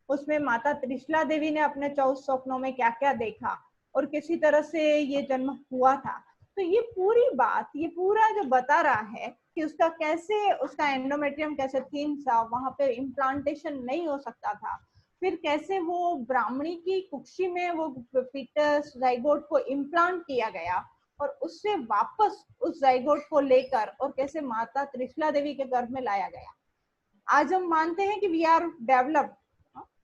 उसमें माता त्रिशला देवी ने अपने 14 स्वप्नों में क्या क्या देखा और किसी तरह से ये जन्म हुआ था। तो ये पूरी बात, ये पूरा जो बता रहा है कि उसका कैसे, उसका एंडोमेट्रियम कैसे थीन था, वहां पे इम्प्लांटेशन नहीं हो सकता था, फिर कैसे वो ब्राह्मणी की कुक्षी में वो फीटस जाइगोट को इम्प्लांट किया गया और उससे वापस उस जाइगोट को लेकर और कैसे माता त्रिशला देवी के गर्भ में लाया गया। आज हम मानते हैं कि वी आर डेवलप्ड,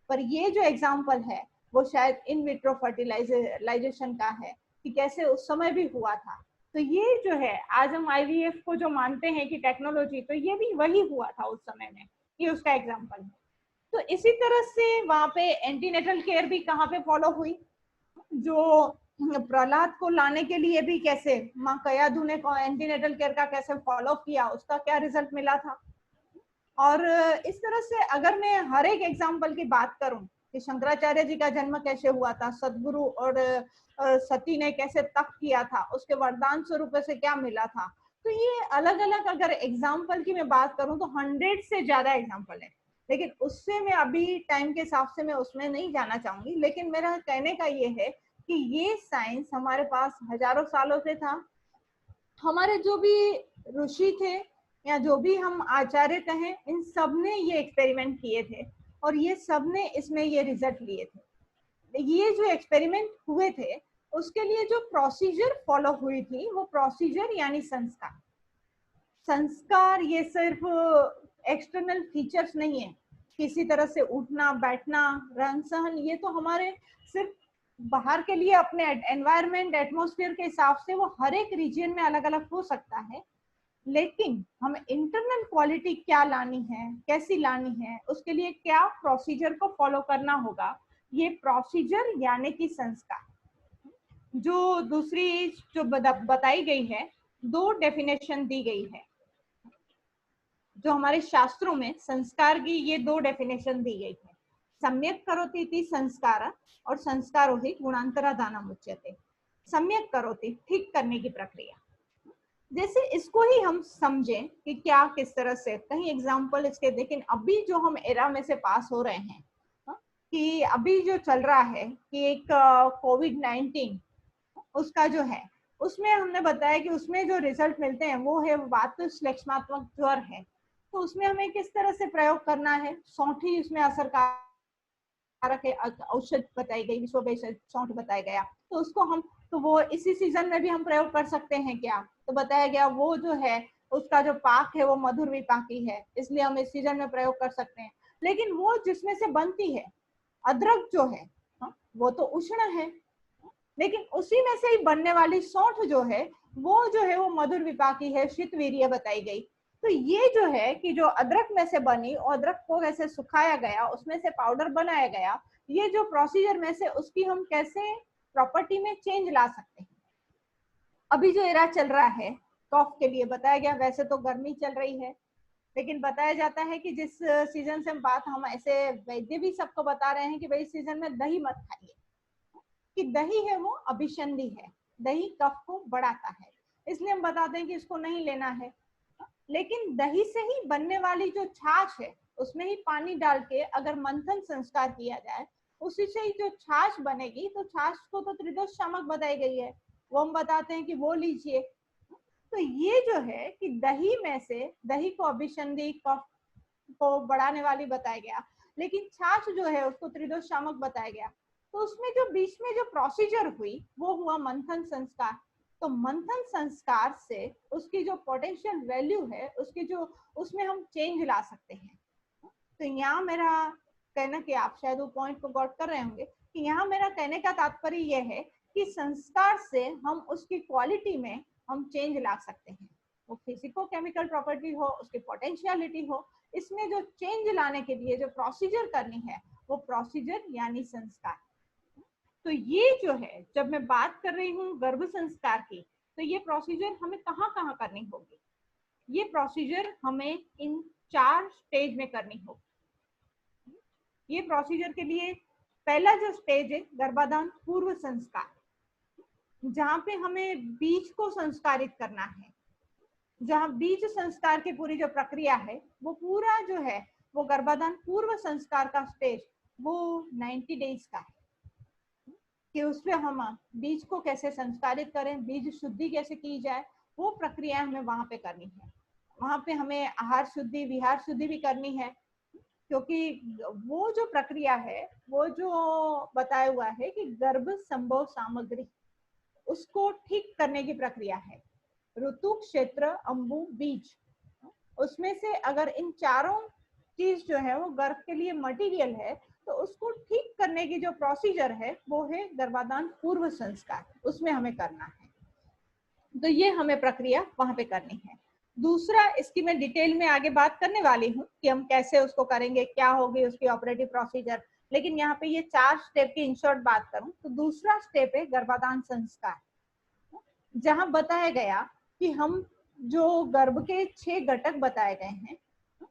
पर ये जो एग्जाम्पल है वो शायद इन विट्रो फर्टिलाइजेशन का है कि कैसे उस समय भी हुआ था। तो ये जो है आज हम IVF को जो मानते हैं कि टेक्नोलॉजी, तो ये भी वही हुआ था उस समय में, ये उसका एग्जाम्पल है। तो इसी तरह से वहां पे एंटीनेटल केयर भी कहाँ पे फॉलो हुई, जो प्रहलाद को लाने के लिए भी कैसे माँ कयाधु ने एंटीनेटल केयर का कैसे फॉलो किया, उसका क्या रिजल्ट मिला था। और इस तरह से अगर मैं हर एक एग्जाम्पल की बात करूं कि शंकराचार्य जी का जन्म कैसे हुआ था, सदगुरु और सती ने कैसे तप किया था, उसके वरदान स्वरूप से क्या मिला था, तो ये अलग अलग अगर एग्जाम्पल की मैं बात करूं तो 100 से ज्यादा एग्जाम्पल है। लेकिन उससे मैं अभी टाइम के हिसाब से मैं उसमें नहीं जाना चाहूंगी। लेकिन मेरा कहने का ये है कि ये साइंस हमारे पास हजारों सालों से था। हमारे जो भी ऋषि थे या जो भी हम आचार्य कहें, इन सब ने ये एक्सपेरिमेंट किए थे और ये सब ने इसमें ये रिजल्ट लिए थे। ये जो एक्सपेरिमेंट हुए थे उसके लिए जो प्रोसीजर फॉलो हुई थी वो प्रोसीजर यानी संस्कार। संस्कार ये सिर्फ एक्सटर्नल फीचर्स नहीं है, किसी तरह से उठना बैठना रहन सहन, ये तो हमारे सिर्फ बाहर के लिए अपने एनवायरनमेंट एटमॉस्फेयर के हिसाब से वो हर एक रीजन में अलग अलग हो सकता है, लेकिन हमें इंटरनल क्वालिटी क्या लानी है, कैसी लानी है, उसके लिए क्या प्रोसीजर को फॉलो करना होगा, ये प्रोसीजर यानी कि संस्कार। जो दूसरी जो बताई गई है, 2 डेफिनेशन दी गई है। जो हमारे शास्त्रों में संस्कार की ये 2 डेफिनेशन दी गई है, सम्यक करोति इति संस्कार और संस्कारो हि गुणांतरादानम उच्यते। सम्यक करोति ठीक करने की प्रक्रिया, जैसे इसको ही हम समझें कि क्या किस तरह से, कहीं एग्जाम्पल इसके, लेकिन अभी जो हम एरा में से पास हो रहे हैं कि अभी जो चल रहा है कि एक कोविड-19 उसका जो है, उसमें हमने बताया कि उसमें जो रिजल्ट मिलते हैं वो है वातश्लेष्मात्मक ज्वर है, तो उसमें हमें किस तरह से प्रयोग करना है। सौंठ ही उसमें असरकारक है, औषध बताई गई, विश्व सौंठ बताया गया, तो उसको हम, तो वो इसी सीजन में भी हम प्रयोग कर सकते हैं क्या, तो बताया गया वो जो है उसका जो पाक है वो मधुर विपाकी है, इसलिए हम इस सीजन में प्रयोग कर सकते हैं। लेकिन वो जिसमें से बनती है अदरक जो है वो तो उष्ण है, लेकिन उसी में से ही बनने वाली सौंठ जो है वो मधुर विपाकी है, शीतवीर्य बताई गई। तो ये जो है कि जो अदरक में से बनी और अदरक को कैसे सुखाया गया, उसमें से पाउडर बनाया गया, ये जो प्रोसीजर में से उसकी हम कैसे प्रॉपर्टी में चेंज ला सकते हैं। अभी जो एरा चल रहा है कॉफ के लिए बताया गया, वैसे तो गर्मी चल रही है, लेकिन बताया जाता है कि जिस सीजन से हम ऐसे वैद्य भी सबको बता रहे हैं कि भाई सीजन में दही मत खाइए, कि दही है वो अभिसंधि है, दही कफ को बढ़ाता है, इसलिए हम बताते हैं कि इसको नहीं लेना है। लेकिन दही से ही बनने वाली जो छाछ है उसमें ही पानी डाल के अगर मंथन संस्कार किया जाए, उसी से ही जो छाछ बनेगी, तो छाछ को तो त्रिदोष शामक बताई गई है, वो हम बताते हैं कि वो लीजिए। तो ये जो है कि दही में से, दही को अभिसंधि कफ को बढ़ाने वाली बताया गया, लेकिन छाछ जो है उसको त्रिदोष शामक बताया गया। तो उसमें जो बीच में जो प्रोसीजर हुई वो हुआ मंथन संस्कार। तो मंथन संस्कार से उसकी जो पोटेंशियल वैल्यू है, उसकी जो, उसमें हम चेंज ला सकते हैं। तो यहाँ मेरा कहना, कि आप शायद वो पॉइंट को गॉट कर रहे होंगे, कि यहाँ मेरा कहने का तात्पर्य यह है कि संस्कार से हम उसकी क्वालिटी में हम चेंज ला सकते हैं, वो फिजिको केमिकल प्रॉपर्टी हो, उसकी पोटेंशियलिटी हो, इसमें जो चेंज लाने के लिए जो प्रोसीजर करनी है वो प्रोसीजर यानी संस्कार। तो ये जो है, जब मैं बात कर रही हूँ गर्भ संस्कार की, तो ये प्रोसीजर हमें कहाँ कहाँ करनी होगी, ये प्रोसीजर हमें इन 4 स्टेज में करनी होगी। ये प्रोसीजर के लिए पहला जो स्टेज है गर्भाधान पूर्व संस्कार, जहाँ पे हमें बीज को संस्कारित करना है, जहाँ बीज संस्कार की पूरी जो प्रक्रिया है वो पूरा जो है वो गर्भाधान पूर्व संस्कार का स्टेज वो 90 डेज का है, कि उसमें हम बीज को कैसे संस्कारित करें, बीज शुद्धि कैसे की जाए, वो प्रक्रिया हमें वहां पे करनी है। वहां पे हमें आहार शुद्धि विहार शुद्धि भी करनी है, क्योंकि वो जो प्रक्रिया है वो जो बताया हुआ है कि गर्भ संभव सामग्री, उसको ठीक करने की प्रक्रिया है। ऋतु क्षेत्र अंबु बीज, उसमें से अगर इन चारों चीज जो है वो गर्भ के लिए मटेरियल है, तो उसको ठीक करने की जो प्रोसीजर है वो है गर्भाधान पूर्व संस्कार, उसमें हमें करना है। तो ये हमें प्रक्रिया वहां पे करनी है। दूसरा, इसकी मैं डिटेल में आगे बात करने वाली हूँ कि हम कैसे उसको करेंगे, क्या होगी उसकी ऑपरेटिव प्रोसीजर, लेकिन यहाँ पे ये 4 स्टेप की इन शॉर्ट बात करूं तो दूसरा स्टेप है गर्भाधान संस्कार, जहां बताया गया कि हम जो गर्भ के 6 घटक बताए गए हैं,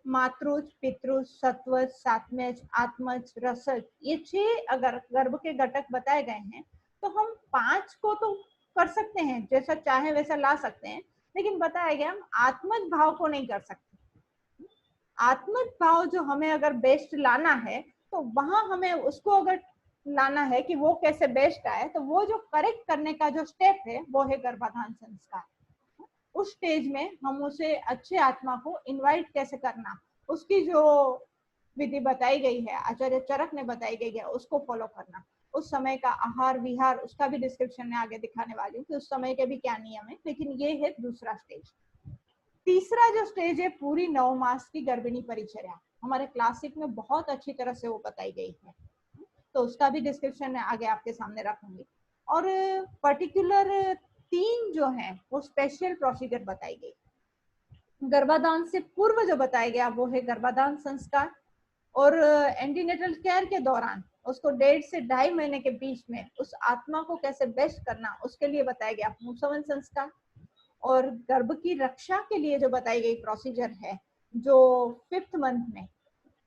मातृज, पितृज, सत्वज, सात्मज, आत्मज, रसज, ये 6 अगर गर्भ के घटक बताए गए हैं, तो हम 5 को तो कर सकते हैं, जैसा चाहे वैसा ला सकते हैं, लेकिन बताया गया हम आत्मज भाव को नहीं कर सकते। आत्मज भाव जो हमें अगर बेस्ट लाना है, तो वहां हमें उसको अगर लाना है कि वो कैसे बेस्ट आए, तो वो जो करेक्ट करने का जो स्टेप है वो है गर्भाधान संस्कार। उस स्टेज में हम उसे अच्छे आत्मा को इनवाइट कैसे करना, उसकी जो विधि बताई गई है, आचार्य चरक ने बताई गई है, उसको फॉलो करना। उस समय का आहार विहार उसका भी डिस्क्रिप्शन में आगे दिखाने वाली हूँ कि उस समय के भी क्या नियम है, लेकिन ये है दूसरा स्टेज। तीसरा जो स्टेज है पूरी 9 मास की गर्भिणी परिचर्या, हमारे क्लासिक में बहुत अच्छी तरह से वो बताई गई है, तो उसका भी डिस्क्रिप्शन आगे आपके सामने रखूंगी। और पर्टिकुलर 3 जो है वो स्पेशल प्रोसीजर बताई गई। गर्भाधान से पूर्व जो बताया गया वो है गर्भाधान संस्कार, और एंटीनेटल केयर के दौरान उसको 1.5 से 2.5 महीने के बीच में उस आत्मा को कैसे बेस्ट करना उसके लिए बताया गया पुंसवन संस्कार। और गर्भ की रक्षा के लिए जो बताई गई प्रोसीजर है जो 5th मंथ में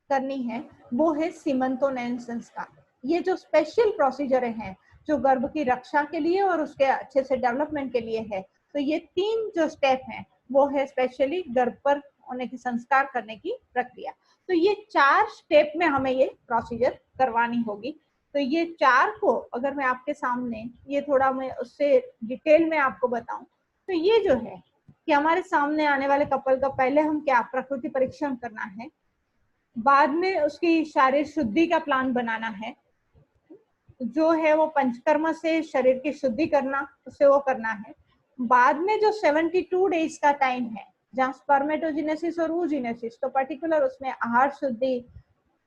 करनी है वो है सीमंतोनयन संस्कार। ये जो स्पेशल प्रोसीजर हैं जो गर्भ की रक्षा के लिए और उसके अच्छे से डेवलपमेंट के लिए है, तो ये 3 जो स्टेप हैं वो है स्पेशली गर्भ पर होने की संस्कार करने की प्रक्रिया। तो ये 4 स्टेप में हमें ये प्रोसीजर करवानी होगी। तो ये 4 को अगर मैं आपके सामने ये थोड़ा मैं उससे डिटेल में आपको बताऊं, तो ये जो है कि हमारे सामने आने वाले कपल का पहले हम क्या प्रकृति परीक्षण करना है, बाद में उसकी शारीरिक शुद्धि का प्लान बनाना है, जो है वो पंचकर्म से शरीर की शुद्धि करना उससे वो करना है। बाद में जो 72 डेज का टाइम है जहाँ स्पर्मेटोजेनेसिस और oogenesis, तो पर्टिकुलर उसमें आहार शुद्धि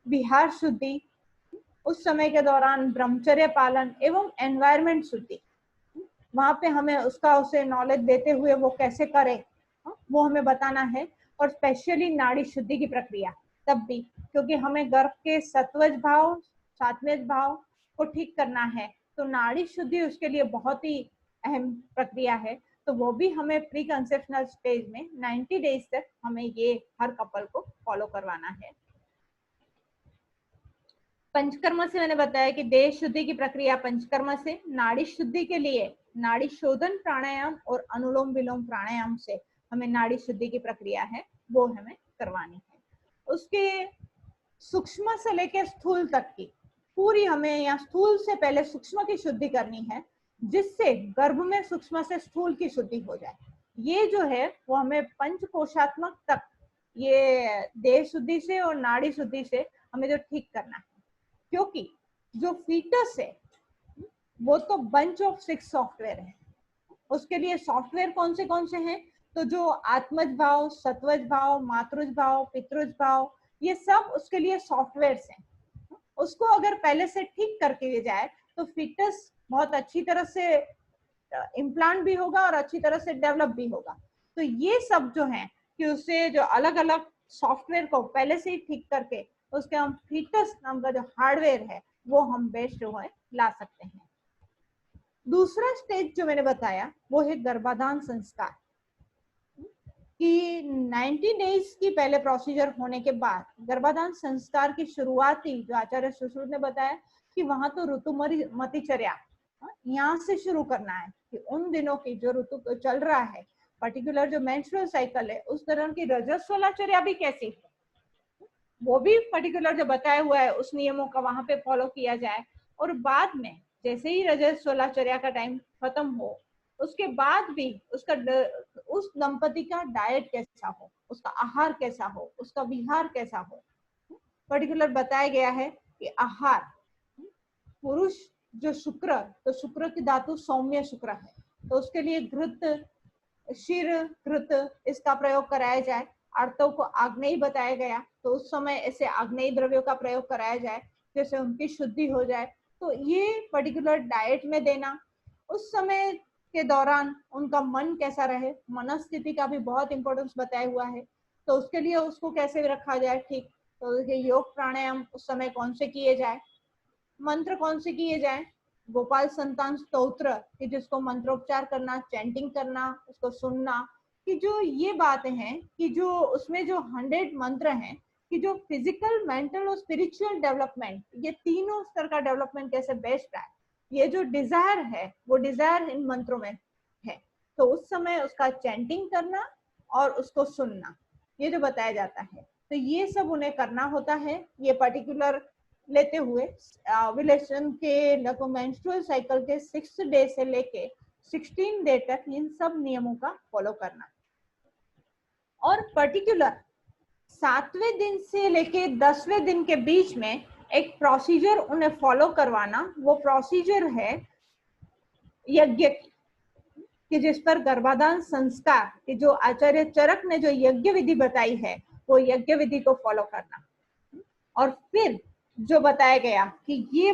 विहार शुद्धि, उस समय के दौरान ब्रह्मचर्य पालन एवं एनवायरमेंट शुद्धि, वहां पे हमें उसका उसे नॉलेज देते हुए वो कैसे करे वो हमें बताना है। और स्पेशली नाड़ी शुद्धि की प्रक्रिया तब भी, क्योंकि हमें गर्भ के सत्वज भाव सात्विक भाव को ठीक करना है, तो नाड़ी शुद्धि उसके लिए बहुत ही अहम प्रक्रिया है। तो वो भी हमें प्री कंसेप्शनल स्टेज में 90 डेज तक हमें ये हर कपल को फॉलो करवाना है। पंचकर्म से मैंने बताया कि देह शुद्धि की प्रक्रिया पंचकर्म से, नाड़ी शुद्धि के लिए नाड़ी शोधन प्राणायाम और अनुलोम विलोम प्राणायाम से हमें नाड़ी शुद्धि की प्रक्रिया है वो हमें करवानी है। उसके सूक्ष्म से लेकर स्थूल तक की पूरी हमें, या स्थूल से पहले सूक्ष्म की शुद्धि करनी है जिससे गर्भ में सूक्ष्म से स्थूल की शुद्धि हो जाए। ये जो है वो हमें पंचकोशात्मक तक ये देह शुद्धि से और नाड़ी शुद्धि से हमें जो ठीक करना है, क्योंकि जो फीटस है वो तो बंच ऑफ 6 सॉफ्टवेयर है। उसके लिए सॉफ्टवेयर कौन से हैं, तो जो आत्मज भाव, सत्वज भाव, मातृज भाव, पितृज भाव, ये सब उसके लिए सॉफ्टवेयर हैं। उसको अगर पहले से ठीक करके जाए तो फीटस बहुत अच्छी तरह से इम्प्लांट भी होगा और अच्छी तरह से डेवलप भी होगा। तो ये सब जो है कि उसे जो अलग अलग सॉफ्टवेयर को पहले से ही ठीक करके उसके हम फीटस नाम का जो हार्डवेयर है वो हम बेस्ट जो है ला सकते हैं। दूसरा स्टेज जो मैंने बताया वो है गर्भाधान संस्कार, कि 90 डेज की पहले प्रोसीजर होने के बाद गर्भाधान संस्कार की शुरुआती जो आचार्य सुश्रुत ने बताया कि वहां तो ऋतुमतीचर्या यहाँ से शुरू करना है कि उन दिनों की जो ऋतु चल रहा है, पर्टिकुलर जो मेंस्ट्रुअल साइकिल है उस दौरान की रजस्वलाचर्या भी कैसी है वो भी पर्टिकुलर जो बताया हुआ है उस नियमों का वहां पे फॉलो किया जाए। और बाद में जैसे ही रजस्वलाचर्या का टाइम खत्म हो उसके बाद भी उसका उस दंपति का डाइट कैसा हो, उसका आहार कैसा हो, उसका विहार कैसा हो, पर्टिकुलर बताया गया है कि आहार पुरुष जो शुक्र, तो शुक्र की धातु सौम्य शुक्र है, तो उसके लिए घृत, क्षीर, घृत इसका प्रयोग कराया जाए। आर्तव को आग्नेय बताया गया, तो उस समय ऐसे आग्नेय द्रव्यों का प्रयोग कराया जाए जैसे उनकी शुद्धि हो जाए। तो ये पर्टिकुलर डाइट में देना, उस समय के दौरान उनका मन कैसा रहे, मनस्थिति का भी बहुत इंपॉर्टेंस बताया हुआ है, तो उसके लिए उसको कैसे रखा जाए ठीक, तो योग प्राणायाम उस समय कौन से किए जाए, मंत्र कौन से किए जाए, गोपाल संतान स्तोत्र कि जिसको मंत्रोपचार करना, चैंटिंग करना, उसको सुनना, कि जो ये बातें हैं कि जो उसमें जो 100 मंत्र हैं कि जो फिजिकल, मेंटल और स्पिरिचुअल डेवलपमेंट, ये तीनों स्तर का डेवलपमेंट कैसे बेस्ट है, ये जो डिजायर है वो डिजायर इन मंत्रों में है। तो उस समय उसका चैंटिंग करना और उसको सुनना, ये जो बताया जाता है, तो ये सब उन्हें करना होता है। ये पर्टिकुलर लेते हुए ओव्यूलेशन के लगभग मेंस्ट्रुअल साइकिल के 6 डे से लेके 16 डे तक इन सब नियमों का फॉलो करना। और पर्टिकुलर 7वें दिन से लेके 10वें दिन के बीच में एक प्रोसीजर उन्हें फॉलो करवाना, वो प्रोसीजर है यज्ञ कि जिस पर गर्भाधान संस्कार कि जो आचार्य चरक ने जो यज्ञ विधि बताई है वो यज्ञ विधि को फॉलो करना। और फिर जो बताया गया कि ये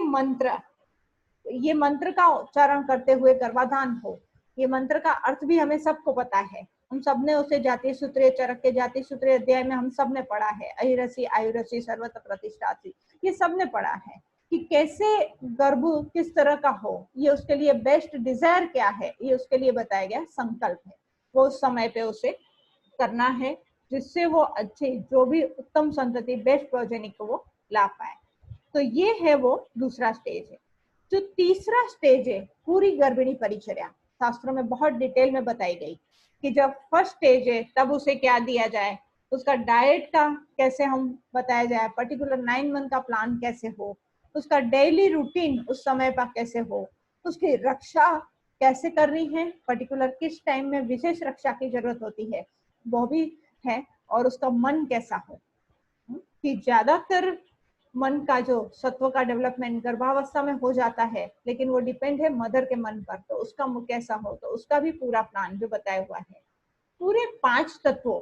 मंत्र का उच्चारण करते हुए गर्भाधान हो, ये मंत्र का अर्थ भी हमें सबको पता है, हम सबने उसे जातीय सूत्रीय चरक के जातीय सूत्रीय अध्याय में हम सबने पढ़ा है, अहिरसी आयुरसी सर्वत्र प्रतिष्ठासी, ये सबने पढ़ा है कि कैसे गर्भ किस तरह का हो, ये उसके लिए बेस्ट डिजायर क्या है, ये उसके लिए बताया गया संकल्प है, वो उस समय पे उसे करना है जिससे वो अच्छे जो भी उत्तम संतति बेस्ट प्रोजेनी को वो ला पाए। तो ये है वो दूसरा स्टेज है। जो तीसरा स्टेज है पूरी गर्भिणी परिचर्या शास्त्रों में बहुत डिटेल में बताई गई कि जब फर्स्ट स्टेज है तब उसे क्या दिया जाए, उसका डाइट का कैसे हम बताया जाए, पर्टिकुलर 9 मंथ का प्लान कैसे हो, उसका डेली रूटीन उस समय पर कैसे हो, उसकी रक्षा कैसे करनी है, पर्टिकुलर किस टाइम में विशेष रक्षा की जरूरत होती है वो भी है, और उसका मन कैसा हो कि ज्यादातर मन का जो सत्व का डेवलपमेंट गर्भावस्था में हो जाता है लेकिन वो डिपेंड है मदर के मन पर, तो उसका कैसा हो, तो उसका भी पूरा प्लान जो बताया हुआ है। पूरे 5 तत्वों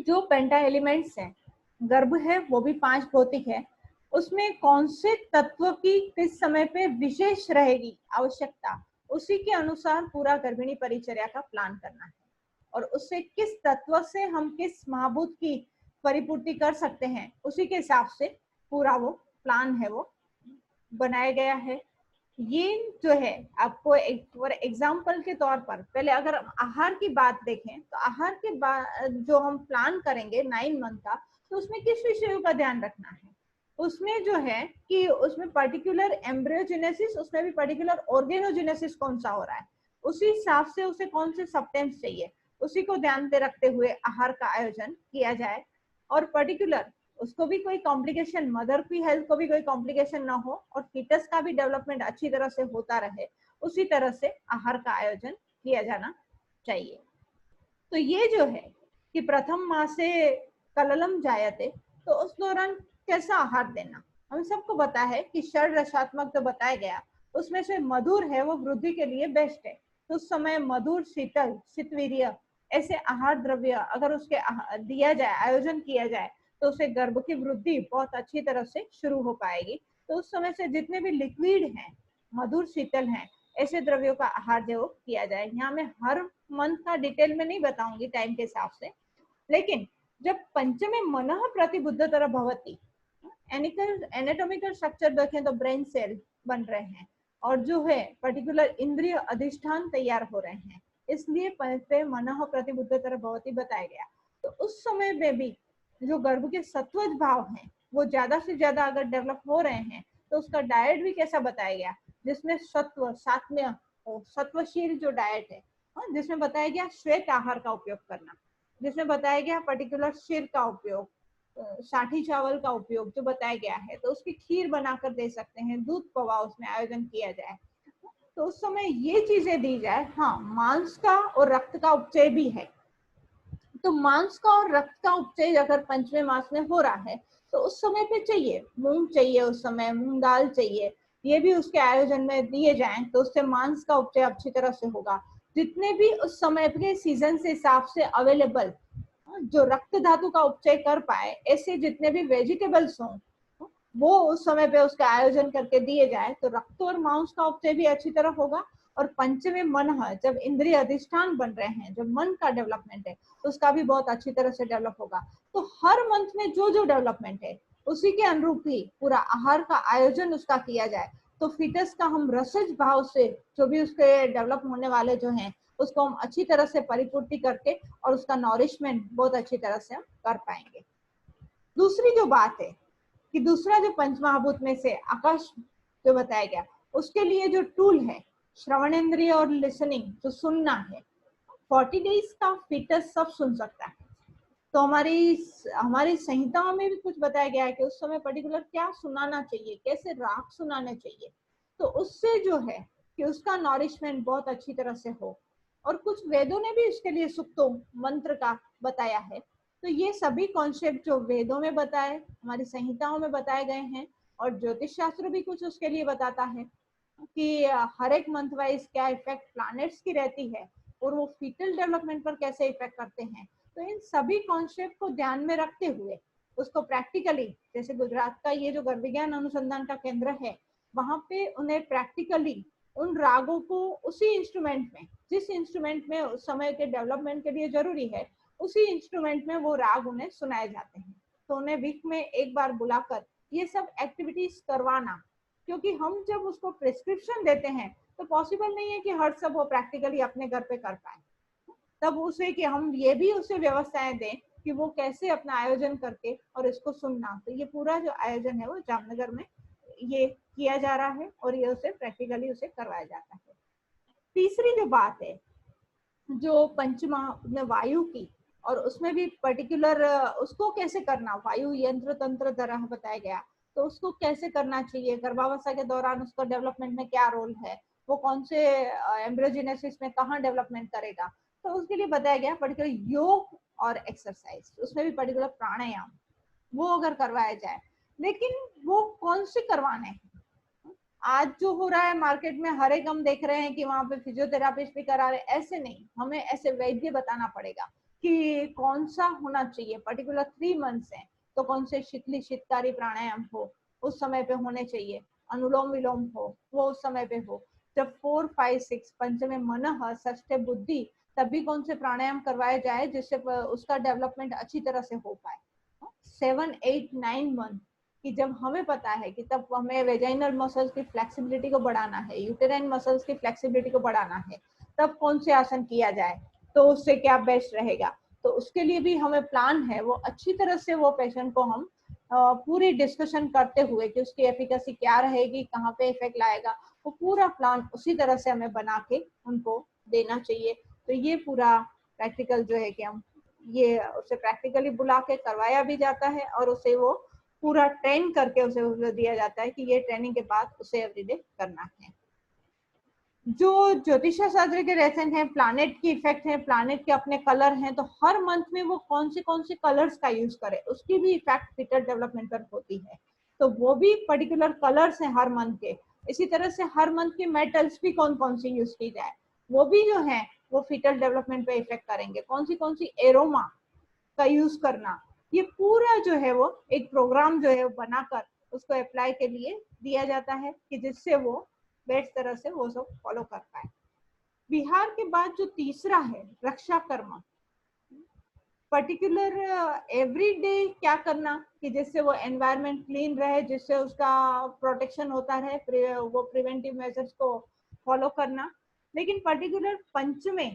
जो पेंटा एलिमेंट्स हैं, गर्भ है वो भी 5 भौतिक है, उसमें कौन से तत्व की किस समय पे विशेष रहेगी आवश्यकता, उसी के अनुसार पूरा गर्भिणी परिचर्या का प्लान करना है, और उससे किस तत्व से हम किस महाभूत की परिपूर्ति कर सकते हैं उसी के हिसाब से पूरा वो प्लान है वो बनाया गया है। ये जो है आपको एक फॉर एग्जाम्पल के तौर पर पहले अगर हम आहार की बात देखें तो आहार के बाद जो हम प्लान करेंगे 9 मंथ का, तो उसमें किस विषयों का ध्यान रखना है, उसमें जो है कि उसमें पर्टिकुलर एम्ब्रियोजेनेसिस, उसमें भी पर्टिकुलर ऑर्गेनोजेनेसिस कौन सा हो रहा है, उसी हिसाब से उसे कौन से सब्सटेंस चाहिए उसी को ध्यान में रखते हुए आहार का आयोजन किया जाए, और पर्टिकुलर उसको भी कोई कॉम्प्लिकेशन, मदर की हेल्थ को भी कोई कॉम्प्लिकेशन ना हो और फीटस का भी डेवलपमेंट अच्छी तरह से होता रहे, उसी तरह से आहार का आयोजन किया जाना चाहिए। तो ये जो है कि प्रथम मासे कललम जायते, तो उस दौरान कैसा आहार देना, हम सबको पता है कि षड रसात्मक जो बताया गया उसमें से मधुर है वो वृद्धि के लिए बेस्ट है, तो उस समय मधुर, शीतल, शीतवीर्य ऐसे आहार द्रव्य अगर उसके दिया जाए, आयोजन किया जाए, तो उसे गर्भ की वृद्धि बहुत अच्छी तरह से शुरू हो पाएगी। तो उस समय से जितने भी लिक्विड हैं, मधुर, शीतल हैं, ऐसे द्रव्यों का आहार जो किया जाए। यहाँ मैं हर मंथ का डिटेल में नहीं बताऊंगी टाइम के हिसाब से, लेकिन जब पंचमे मनः प्रतिबुद्धतर भवति, एनाटॉमिकल स्ट्रक्चर देखें तो ब्रेन सेल बन रहे हैं और जो है पर्टिकुलर इंद्रिय अधिष्ठान तैयार हो रहे हैं, इसलिए पंचमे मनः प्रतिबुद्धतर भवति बताया गया। तो उस समय में भी जो गर्भ के सत्वज भाव हैं वो ज्यादा से ज्यादा अगर डेवलप हो रहे हैं तो उसका डाइट भी कैसा बताया गया, जिसमें सत्व सात्म्य सत्वशील जो डाइट है, जिसमें बताया गया श्वेत आहार का उपयोग करना, जिसमें बताया गया पर्टिकुलर शीर का उपयोग, साठी चावल का उपयोग जो बताया गया है, तो उसकी खीर बनाकर दे सकते हैं, दूध पवा उसमें आयोजन किया जाए, तो उस समय ये चीजें दी जाए। हाँ, मांस का और रक्त का उपचय भी है, तो मांस का और रक्त का उपचय अगर पंचमे मास में हो रहा है तो उस समय पे चाहिए, मूंग चाहिए, उस समय मूंग दाल चाहिए, ये भी उसके आयोजन में दिए जाएं तो उससे मांस का उपचय अच्छी तरह से होगा। जितने भी उस समय के सीजन से हिसाब से अवेलेबल जो रक्त धातु का उपचय कर पाए, ऐसे जितने भी वेजिटेबल्स हों वो उस समय पे उसका आयोजन करके दिए जाए तो रक्त और मांस का उपचय भी अच्छी तरह होगा। और पंचमे मन है, जब इंद्रिय अधिष्ठान बन रहे हैं, जब मन का डेवलपमेंट है तो उसका भी बहुत अच्छी तरह से डेवलप होगा। तो हर मंथ में जो जो डेवलपमेंट है उसी के अनुरूप ही पूरा आहार का आयोजन उसका किया जाए, तो फीटस का हम रसज भाव से जो भी उसके डेवलप होने वाले जो हैं उसको हम अच्छी तरह से परिपूर्ति करके और उसका नॉरिशमेंट बहुत अच्छी तरह से हम कर पाएंगे। दूसरी जो बात है कि दूसरा जो पंचमहाभूत में से आकाश जो बताया गया, उसके लिए जो टूल है श्रवणेंद्रिय और लिसनिंग जो सुनना है, 40 डेज का फीटस सब सुन सकता है। तो हमारी संहिताओं में भी कुछ बताया गया है कि उस समय पर्टिकुलर क्या सुनाना चाहिए, कैसे राग सुनाने चाहिए, तो उससे जो है कि उसका नॉरिशमेंट बहुत अच्छी तरह से हो। और कुछ वेदों ने भी इसके लिए सुक्तों मंत्र का बताया है तो ये सभी कॉन्सेप्ट जो वेदों में बताए, हमारी संहिताओं में बताए गए हैं, और ज्योतिष शास्त्र भी कुछ उसके लिए बताता है कि हर एक मंथ वाइज क्या इफेक्ट प्लैनेट्स की रहती है और वो फीटल डेवलपमेंट पर कैसे इफेक्ट करते हैं। तो इन सभी कॉन्सेप्ट को ध्यान में रखते हुए उसको प्रैक्टिकली, जैसे गुजरात का ये जो गर्भ विज्ञान अनुसंधान का केंद्र है, वहां पे उन्हें प्रैक्टिकली उन रागों को उसी इंस्ट्रूमेंट में, जिस इंस्ट्रूमेंट में उस समय के डेवलपमेंट के लिए जरूरी है, उसी इंस्ट्रूमेंट में वो राग उन्हें सुनाए जाते हैं। तो उन्हें वीक में एक बार बुलाकर ये सब एक्टिविटीज करवाना, क्योंकि हम जब उसको प्रिस्क्रिप्शन देते हैं तो पॉसिबल नहीं है कि हर सब वो प्रैक्टिकली अपने घर पे कर पाए। तब उसे कि हम ये भी उसे व्यवस्थाएं दें कि वो कैसे अपना आयोजन करके और इसको सुनना। तो ये पूरा जो आयोजन है वो जामनगर में ये किया जा रहा है और ये उसे प्रैक्टिकली उसे करवाया जाता है। तीसरी जो बात है जो पंचमा में वायु की, और उसमें भी पर्टिकुलर उसको कैसे करना, वायु यंत्र तंत्र तरह बताया गया, तो उसको कैसे करना चाहिए, गर्भावस्था के दौरान उसका डेवलपमेंट में क्या रोल है, वो कौन से एम्ब्रियोजेनेसिस में कहाँ डेवलपमेंट करेगा, तो उसके लिए बताया गया पर्टिकुलर योग और एक्सरसाइज, उसमें भी पर्टिकुलर प्राणायाम वो अगर करवाया जाए। लेकिन वो कौन से करवाने हैं, आज जो हो रहा है मार्केट में हर एक हम देख रहे हैं कि वहां पे फिजियोथेरापिस्ट भी करा रहे, ऐसे नहीं, हमें ऐसे वैद्य बताना पड़ेगा कि कौन सा होना चाहिए। पर्टिकुलर 3 मंथ्स है तो कौन से शीतकारी प्राणायाम हो उस समय पे होने चाहिए, अनुलोम विलोम हो वो उस समय पे हो, जब 4, 5, 6 पंचमे मनः षष्ठे बुद्धि तभी कौन से प्राणायाम करवाए जाए जिससे उसका डेवलपमेंट अच्छी तरह से हो पाए। 7, 8, 9 मंथ कि जब हमें पता है कि तब हमें वेजाइनल मसल्स की फ्लेक्सिबिलिटी को बढ़ाना है, यूटेराइन मसल्स की फ्लेक्सिबिलिटी को बढ़ाना है, तब कौन से आसन किया जाए तो उससे क्या बेस्ट रहेगा। तो उसके लिए भी हमें प्लान है, वो अच्छी तरह से वो पेशेंट को हम पूरी डिस्कशन करते हुए कि उसकी एफिकेसी क्या रहेगी, कहाँ पे इफेक्ट लाएगा, वो पूरा प्लान उसी तरह से हमें बना के उनको देना चाहिए। तो ये पूरा प्रैक्टिकल जो है कि हम ये उसे प्रैक्टिकली बुला के करवाया भी जाता है और उसे वो पूरा ट्रेन करके उसे दिया जाता है कि ये ट्रेनिंग के बाद उसे एवरीडे करना है। जो ज्योतिष शास्त्र के रेसन है, प्लैनेट की इफेक्ट है, प्लैनेट के अपने कलर हैं, तो हर मंथ में वो कौन से कलर्स का यूज करे उसकी भी इफेक्ट फीटल डेवलपमेंट पर होती है। तो वो भी पर्टिकुलर कलर्स हैं हर मंथ के। इसी तरह से हर मंथ के मेटल्स भी कौन सी यूज की जाए वो भी जो है वो फीटल डेवलपमेंट पे इफेक्ट करेंगे। कौन सी एरोमा का यूज करना, ये पूरा जो है वो एक प्रोग्राम जो है वो बनाकर उसको अप्लाई के लिए दिया जाता है कि जिससे वो बेस्ट तरह से वो सब फॉलो कर पाए। बिहार के बाद जो तीसरा है रक्षा कर्म, पर्टिकुलर एवरीडे क्या करना कि जिससे वो एनवायरनमेंट क्लीन रहे, जिससे उसका प्रोटेक्शन होता रहे, वो प्रिवेंटिव मेजर्स को फॉलो करना। लेकिन पर्टिकुलर पंचमे,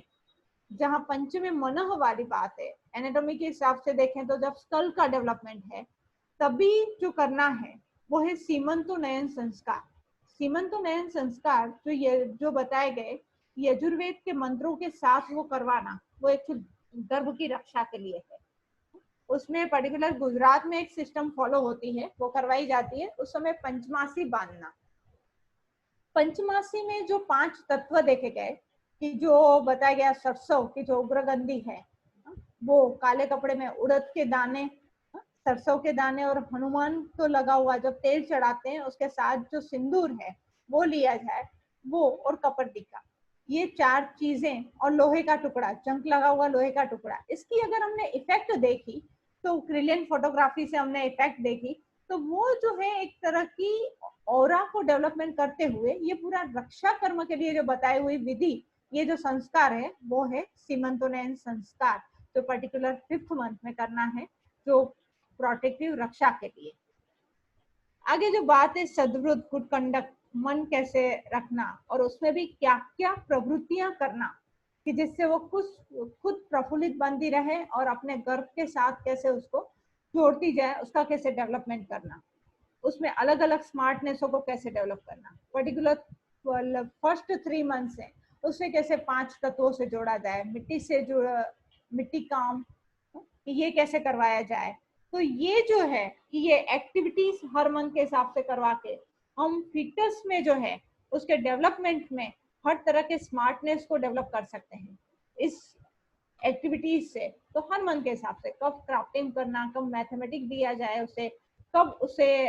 जहाँ पंचमे मनः वाली बात है, एनाटॉमी के हिसाब से देखें तो जब स्कल का डेवलपमेंट है तभी जो करना है वो है सीमंतोनयन संस्कार। सीमंतोनयन संस्कार जो बताए गए यजुर्वेद के मंत्रों के साथ वो करवाना, वो एक गर्भ की रक्षा के लिए है। उसमें पर्टिकुलर गुजरात में एक सिस्टम फॉलो होती है, वो करवाई जाती है। उस समय पंचमासी बांधना, पंचमासी में जो 5 तत्व देखे गए कि जो बताया गया सरसों की जो उग्रगंधी है वो काले कपड़े में उड़द के दाने, सरसों के दाने और हनुमान को लगा हुआ जब तेल चढ़ाते हैं उसके साथ जो सिंदूर है वो लिया जाए, वो और कपर टीका, ये 4 चीजें और लोहे का टुकड़ा, जंक लगा हुआ लोहे का टुकड़ा। इसकी अगर हमने इफेक्ट देखी तो क्रिलियन फोटोग्राफी से हमने इफेक्ट देखी तो वो जो है एक तरह की ऑरा को डेवलपमेंट करते हुए ये पूरा रक्षा कर्म के लिए जो बताई हुई विधि, ये जो संस्कार है वो है सीमंतोनयन संस्कार, जो पर्टिकुलर 5th मंथ में करना है जो प्रोटेक्टिव रक्षा के लिए। आगे जो बात है सद्वृत्त, गुड कंडक्ट, मन कैसे रखना और उसमें भी क्या क्या प्रवृत्तियां करना कि जिससे वो खुद प्रफुल्लित बनती रहे और अपने गर्भ के साथ कैसे उसको जोड़ती जाए, उसका कैसे डेवलपमेंट करना, उसमें अलग अलग स्मार्टनेसों को कैसे डेवलप करना, पर्टिकुलर फर्स्ट 3 मंथ्स है उससे कैसे 5 तत्वों से जोड़ा जाए, मिट्टी से जो मिट्टी काम ये कैसे करवाया जाए। तो ये जो है कि ये एक्टिविटीज हर मंथ के हिसाब से करवा के हम फिटनेस में जो है उसके डेवलपमेंट में हर तरह के स्मार्टनेस को डेवलप कर सकते हैं इस एक्टिविटीज से। तो हर मंथ के हिसाब से कब क्राफ्टिंग करना, कब मैथमेटिक्स दिया जाए उसे, कब उसे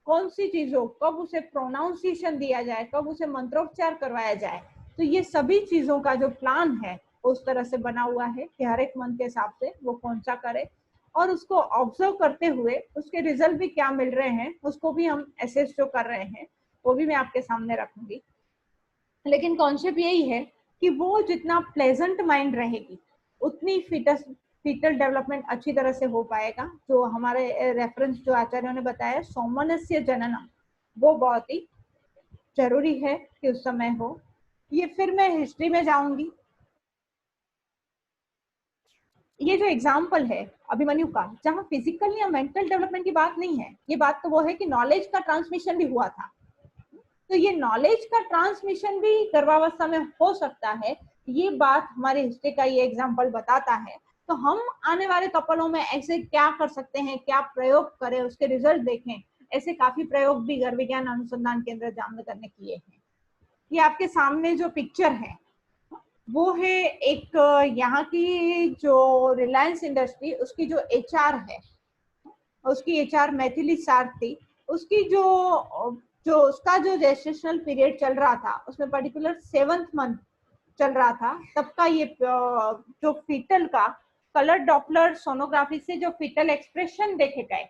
कौन सी चीजों, कब उसे प्रोनाउंसिएशन दिया जाए, कब उसे मंत्रोच्चार करवाया जाए, तो ये सभी चीजों का जो प्लान है उस तरह से बना हुआ है कि हर एक मंथ के हिसाब से वो कौन सा करे, और उसको ऑब्जर्व करते हुए उसके रिजल्ट भी क्या मिल रहे हैं उसको भी हम असेस जो कर रहे हैं वो भी मैं आपके सामने रखूंगी। लेकिन कॉन्सेप्ट यही है कि वो जितना प्लेजेंट माइंड रहेगी उतनी फीटल डेवलपमेंट अच्छी तरह से हो पाएगा। जो हमारे रेफरेंस जो आचार्यों ने बताया सौमनस्य जननम, वो बहुत ही जरूरी है कि उस समय हो। ये फिर मैं हिस्ट्री में जाऊंगी। ये जो एग्जाम्पल है अभिमन्यु का, जहाँ फिजिकल या मेंटल डेवलपमेंट की बात नहीं है, ये बात तो वो है कि नॉलेज का ट्रांसमिशन भी हुआ था। तो ये नॉलेज का ट्रांसमिशन भी गर्भावस्था में हो सकता है, ये बात हमारे हिस्ट्री का ये एग्जाम्पल बताता है। तो हम आने वाले कपलों में ऐसे क्या कर सकते हैं, क्या प्रयोग करें, उसके रिजल्ट देखें। ऐसे काफी प्रयोग भी गर्भ विज्ञान अनुसंधान केंद्र जामनगर ने किए हैं। ये आपके सामने जो पिक्चर है वो है एक यहाँ की जो रिलायंस इंडस्ट्री, उसकी जो एचआर है, उसकी एचआर मैथिली सारथी, उसकी जो उसका जो जेस्टेशनल पीरियड चल रहा था उसमें पर्टिकुलर 7th मंथ चल रहा था, तब का ये जो फीटल का कलर डॉपलर सोनोग्राफी से जो फीटल एक्सप्रेशन देखे गए,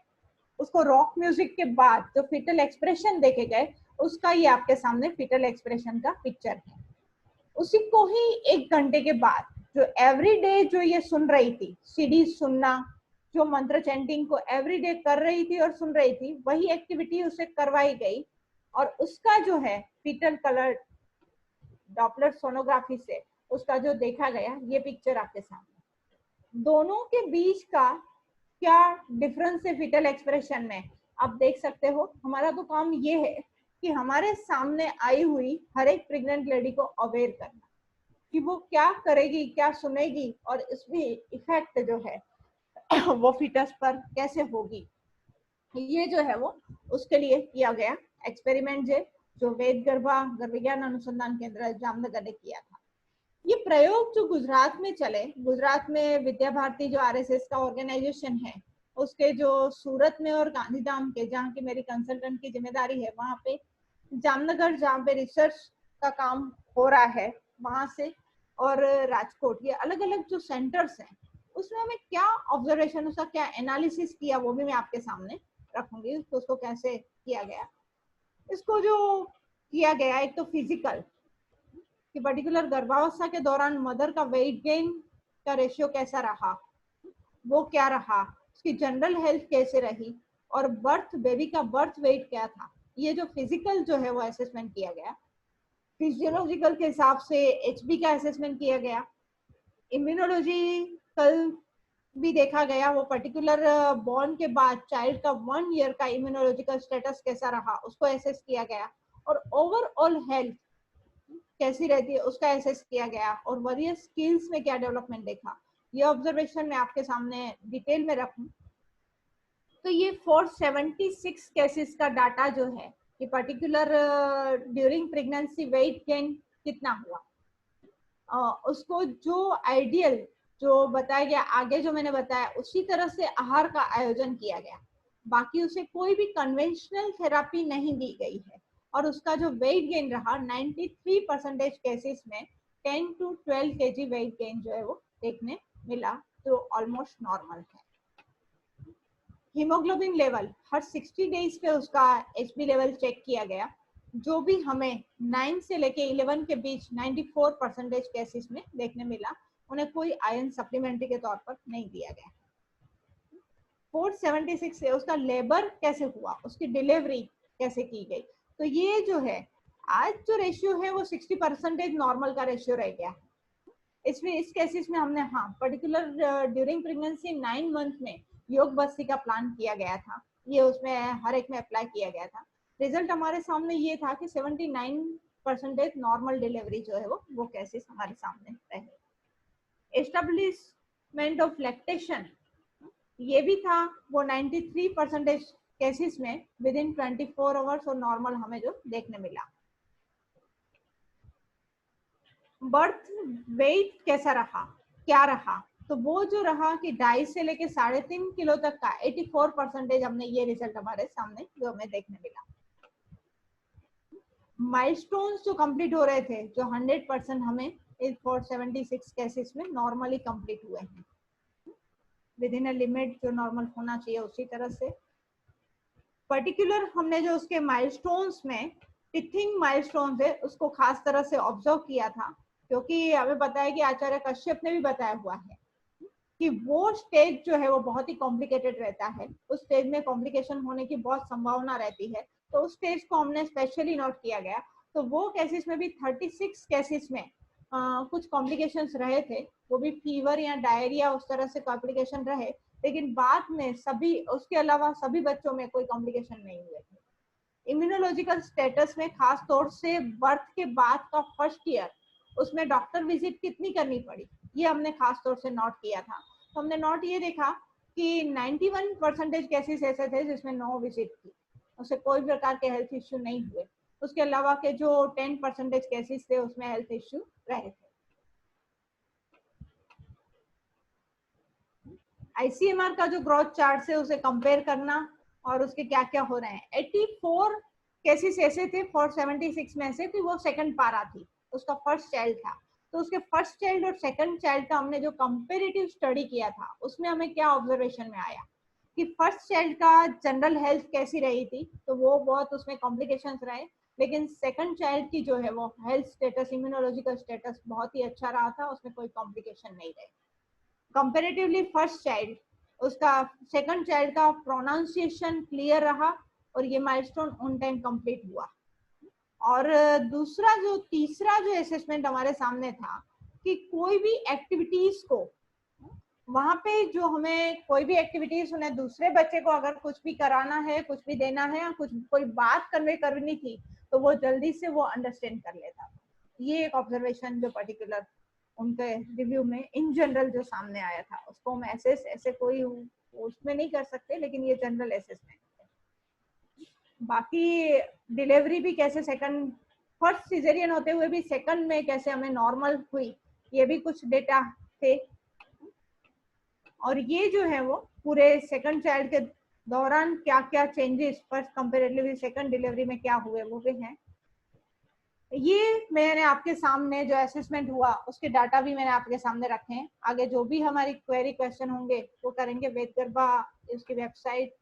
उसको रॉक म्यूजिक के बाद जो फीटल एक्सप्रेशन देखे गए, उसका ये आपके सामने फीटल एक्सप्रेशन का पिक्चर है। उसी को ही 1 घंटे के बाद जो एवरीडे जो ये सुन रही थी, सीडी सुनना, जो मंत्र चैंटिंग को एवरीडे कर रही थी और सुन रही थी, वही एक्टिविटी उसे करवाई गई और उसका जो है फीटल कलर डॉपलर सोनोग्राफी से उसका जो देखा गया, ये पिक्चर आपके सामने। दोनों के बीच का क्या डिफरेंस है फीटल एक्सप्रेशन में, आप देख सकते हो। हमारा तो काम ये है कि हमारे सामने आई हुई हर एक प्रेग्नेंट लेडी को अवेयर करना कि वो क्या करेगी, क्या सुनेगी और इसमें इफेक्ट जो है वो फीटस पर कैसे होगी। ये जो है वो उसके लिए किया गया एक्सपेरिमेंट जो वेद गर्भ विज्ञान अनुसंधान केंद्र जामनगर ने किया था। ये प्रयोग जो गुजरात में चले, गुजरात में विद्या भारती जो आरएसएस का ऑर्गेनाइजेशन है, उसके जो सूरत में और गांधीधाम के, जहाँ की मेरी कंसल्टेंट की जिम्मेदारी है, वहाँ पे जामनगर जहाँ पे रिसर्च का काम हो रहा है वहां से, और राजकोट, ये अलग अलग जो सेंटर्स हैं उसमें हमें क्या ऑब्जर्वेशन, उसका क्या एनालिसिस किया, वो भी मैं आपके सामने रखूंगी। उसको कैसे किया गया, इसको जो किया गया, एक तो फिजिकल कि पर्टिकुलर गर्भावस्था के दौरान मदर का वेट गेन का रेशियो कैसा रहा, वो क्या रहा, उसकी जनरल हेल्थ कैसे रही, और बेबी का बर्थ वेट क्या था। ये जो फिजिकल जो है वो असेसमेंट किया गया। फिजियोलॉजिकल के हिसाब से एचबी का असेसमेंट किया गया। इम्यूनोलॉजिकल भी देखा गया, वो पर्टिकुलर बॉर्न के बाद चाइल्ड का 1 ईयर का इम्यूनोलॉजिकल स्टेटस कैसा रहा, उसको एसेस किया गया। और ओवरऑल हेल्थ कैसी रहती है उसका एसेस किया गया, और वेरियस स्किल्स में क्या डेवलपमेंट देखा। ये ऑब्जर्वेशन मैं आपके सामने डिटेल में रखूं तो ये 476 केसेस का डाटा जो है कि particular during pregnancy weight gain कितना हुआ, उसको जो आइडियल जो बताया गया, आगे जो मैंने बताया उसी तरह से आहार का आयोजन किया गया। बाकी उसे कोई भी कन्वेंशनल थेरापी नहीं दी गई है, और उसका जो वेट गेन रहा 93% केसेस में 10 to 12 kg वेट गेन जो है वो देखने मिला, जो ऑलमोस्ट नॉर्मल है। हीमोग्लोबिन लेवल हर 60 डेज पे उसका एचबी लेवल चेक किया गया, जो भी हमें 9 से लेके 11 के बीच 94% केसेस में देखने मिला। उन्हें कोई आयरन सप्लीमेंट्री के तौर पर नहीं दिया गया। 476 से उसका लेबर कैसे हुआ, उसकी डिलीवरी कैसे की गई, तो ये जो है आज जो रेशियो है वो 60% नॉर्मल का रेशियो रह गया। इसमें इस केसेस में हमने पर्टिकुलर ड्यूरिंग प्रेगनेंसी 9 मंथ में योग बस्ती का प्लान किया गया था, ये उसमें हर एक में अप्लाई किया गया था। रिजल्ट हमारे सामने ये था कि 79% नॉर्मल डिलीवरी जो है वो केसेस हमारे सामने रहे। एस्टेब्लिशमेंट ऑफ लैक्टेशन ये भी था, वो 93% केसेस में विद इन 24 आवर्स और नॉर्मल हमें जो देखने मिला। बर्थ वेट कैसा रहा, क्या रहा, तो वो जो रहा कि 2.5 से लेके 3.5 किलो तक का 84% हमने ये रिजल्ट हमारे सामने जो हमें देखने मिला। माइलस्टोन्स जो कंप्लीट हो रहे थे, जो 100% हमें 476 केसेस में नॉर्मली कंप्लीट हुए हैं विद इन अ लिमिट जो नॉर्मल होना चाहिए उसी तरह से। पर्टिकुलर हमने जो उसके माइलस्टोन्स में टिथिंग माइलस्टोन है उसको खास तरह से ऑब्जर्व किया था, क्योंकि हमें पता है कि आचार्य कश्यप ने भी बताया हुआ है कि वो स्टेज जो है वो बहुत ही कॉम्प्लिकेटेड रहता है, उस स्टेज में कॉम्प्लिकेशन होने की बहुत संभावना रहती है, तो उस स्टेज को हमने स्पेशली नोट किया गया। तो वो केसेस में भी 36 केसेस में कुछ कॉम्प्लिकेशंस रहे थे, वो भी फीवर या डायरिया उस तरह से कॉम्प्लिकेशन रहे, लेकिन बाद में सभी उसके अलावा सभी बच्चों में कोई कॉम्प्लिकेशन नहीं हुए थे। इम्यूनोलॉजिकल स्टेटस में खास तौर से बर्थ के बाद का फर्स्ट ईयर उसमें डॉक्टर विजिट कितनी करनी पड़ी, ये हमने खास तौर से नोट किया था। तो हमने नोट ये देखा कि 91% केसेस ऐसे थे जिसमें 9 विजिट की, उससे कोई प्रकार के हेल्थ इश्यू नहीं हुए। उसके अलावा के जो 10% केसेस थे उसमें हेल्थ इश्यू रहे थे। आईसीएमआर का जो ग्रोथ चार्ट है उसे कंपेयर करना और उसके क्या क्या हो रहे हैं। 84 केसेस ऐसे थे 476 में से कि वो सेकंड पारा थी, उसका फर्स्ट चाइल्ड था। तो उसके फर्स्ट चाइल्ड और सेकंड चाइल्ड का हमने जो कंपेरेटिव स्टडी किया था उसमें हमें क्या ऑब्जर्वेशन में आया कि फर्स्ट चाइल्ड का जनरल हेल्थ कैसी रही थी, तो वो बहुत उसमें कॉम्प्लिकेशंस रहे, लेकिन सेकंड चाइल्ड की जो है वो हेल्थ स्टेटस इम्यूनोलॉजिकल स्टेटस बहुत ही अच्छा रहा था, उसमें कोई कॉम्प्लिकेशन नहीं रहे। कंपेरेटिवली फर्स्ट चाइल्ड उसका सेकंड चाइल्ड का प्रोनाउंसिएशन क्लियर रहा और ये माइलस्टोन ऑन टाइम कंप्लीट हुआ। और दूसरा जो तीसरा जो असेसमेंट हमारे सामने था कि कोई भी एक्टिविटीज को वहां पे जो हमें कोई भी एक्टिविटीज उन्हें दूसरे बच्चे को अगर कुछ भी कराना है, कुछ भी देना है या कुछ कोई बात कन्वे करनी थी तो वो जल्दी से वो अंडरस्टैंड कर लेता था। ये एक ऑब्जर्वेशन जो पर्टिकुलर उनके रिव्यू में इन जनरल जो सामने आया था, उसको हम ऐसे कोई उसमें नहीं कर सकते, लेकिन ये जनरल असेसमेंट है। बाकी डिलीवरी भी कैसे सेकंड फर्स्ट सिजेरियन होते हुए भी सेकंड में कैसे हमें नॉर्मल हुई, ये भी कुछ डेटा थे। और ये जो है वो पूरे सेकंड चाइल्ड के दौरान क्या क्या changes first comparatively second delivery में क्या हुए वो भी हैं। ये मैंने आपके सामने जो असेसमेंट हुआ उसके डाटा भी मैंने आपके सामने रखे हैं। आगे जो भी हमारी क्वेरी क्वेश्चन होंगे वो करेंगे। वेद गरबा इसकी वेबसाइट,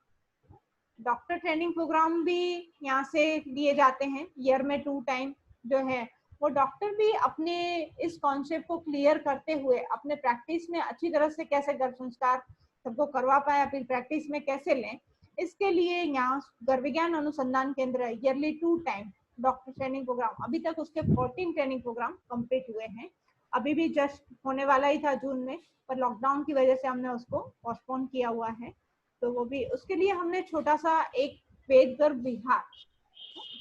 डॉक्टर ट्रेनिंग प्रोग्राम भी यहाँ से लिए जाते हैं ईयर में 2 टाइम जो है वो डॉक्टर भी अपने इस कॉन्सेप्ट को क्लियर करते हुए अपने प्रैक्टिस में अच्छी तरह से कैसे गर्भ संस्कार सबको करवा पाए, अपनी प्रैक्टिस में कैसे लें, इसके लिए यहाँ गर्भ विज्ञान अनुसंधान केंद्र early 2 time doctor training programme, अभी तक उसके 14 ट्रेनिंग प्रोग्राम कंप्लीट हुए हैं। अभी भी जस्ट होने वाला ही था जून में, पर लॉकडाउन की वजह से हमने उसको पोस्टपोन किया हुआ है। तो वो भी उसके लिए हमने छोटा सा एक वेद गर्भ विहार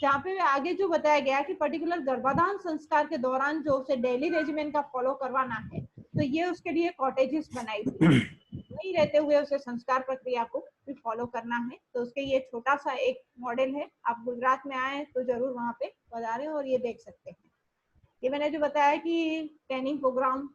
जहाँ पे आगे जो बताया गया कि पर्टिकुलर गर्भाधान संस्कार के दौरान जो उसे डेली रेजिमेंट का फॉलो करवाना है, तो ये उसके लिए कॉटेजेस बनाई हुई, वहीं रहते हुए उसे संस्कार प्रक्रिया को भी फॉलो करना है। तो उसके ये छोटा सा एक मॉडल है। आप गुजरात में आए तो जरूर वहाँ पे पधारें और ये देख सकते हैं। ये मैंने जो बताया कि ट्रेनिंग प्रोग्राम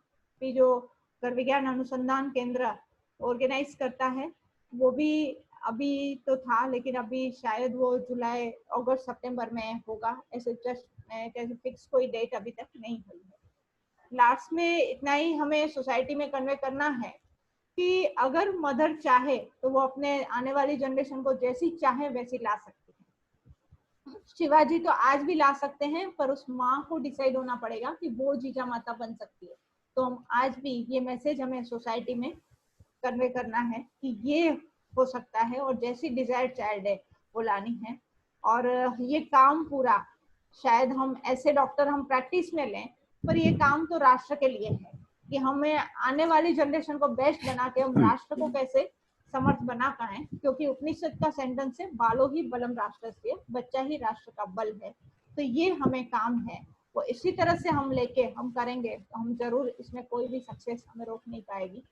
भी जो गर्भ विज्ञान अनुसंधान केंद्र ऑर्गेनाइज करता है वो भी अभी तो था, लेकिन अभी शायद वो जुलाई अगस्त सितंबर में होगा, ऐसे जस्ट कैसे फिक्स कोई डेट अभी तक नहीं हुई है। लास्ट में इतना ही हमें सोसाइटी में कन्वे करना है कि अगर मदर चाहे तो वो अपने आने वाली जनरेशन को जैसी चाहे वैसी ला सकती है। शिवाजी तो आज भी ला सकते हैं, पर उस माँ को डिसाइड होना पड़ेगा कि वो जीजा माता बन सकती है। तो हम आज भी ये मैसेज हमें सोसाइटी में कन्वे करना है कि ये हो सकता है और जैसी डिजायर्ड चाइल्ड है वो लानी है। और ये काम पूरा शायद हम ऐसे डॉक्टर हम प्रैक्टिस में लें, पर ये काम तो राष्ट्र के लिए है कि हमें आने वाली जनरेशन को बेस्ट बना के हम राष्ट्र को कैसे समर्थ बना पाए, क्योंकि उपनिषद का सेंटेंस है बालो ही बलम राष्ट्रस्य, बच्चा ही राष्ट्र का बल है। तो ये हमें काम है वो इसी तरह से हम लेके हम करेंगे तो हम जरूर इसमें कोई भी सक्सेस हमें रोक नहीं पाएगी।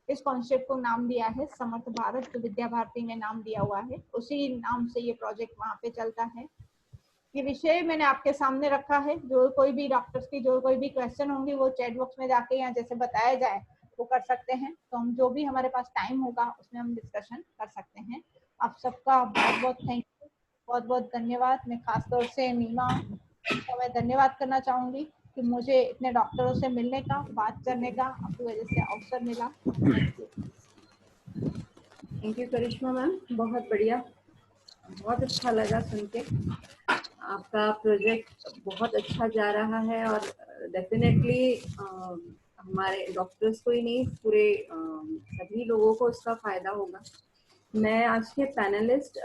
इस कॉन्सेप्ट को नाम दिया है समर्थ भारत, जो विद्या भारती ने नाम दिया हुआ है, उसी नाम से ये प्रोजेक्ट वहाँ पे चलता है। ये विषय मैंने आपके सामने रखा है। जो कोई भी डॉक्टर्स की जो कोई भी क्वेश्चन होंगे वो चैट बॉक्स में जाके या जैसे बताया जाए को कर सकते हैं, तो हम जो भी हमारे पास टाइम होगा उसमें हम डिस्कशन कर सकते हैं। आप सबका बहुत बहुत थैंक यू, बहुत बहुत धन्यवाद। मैं खासतौर से नीमा का मैं धन्यवाद करना चाहूंगी कि मुझे इतने डॉक्टरों से मिलने का, बात करने का आपकी वजह से अवसर मिला। थैंक यू करिश्मा मैम, बहुत बढ़िया, बहुत अच्छा लगा सुन के। आपका प्रोजेक्ट बहुत अच्छा जा रहा है और डेफिनेटली हमारे डॉक्टर्स को ही नहीं, पूरे सभी लोगों को इसका फायदा होगा। मैं आज के panelist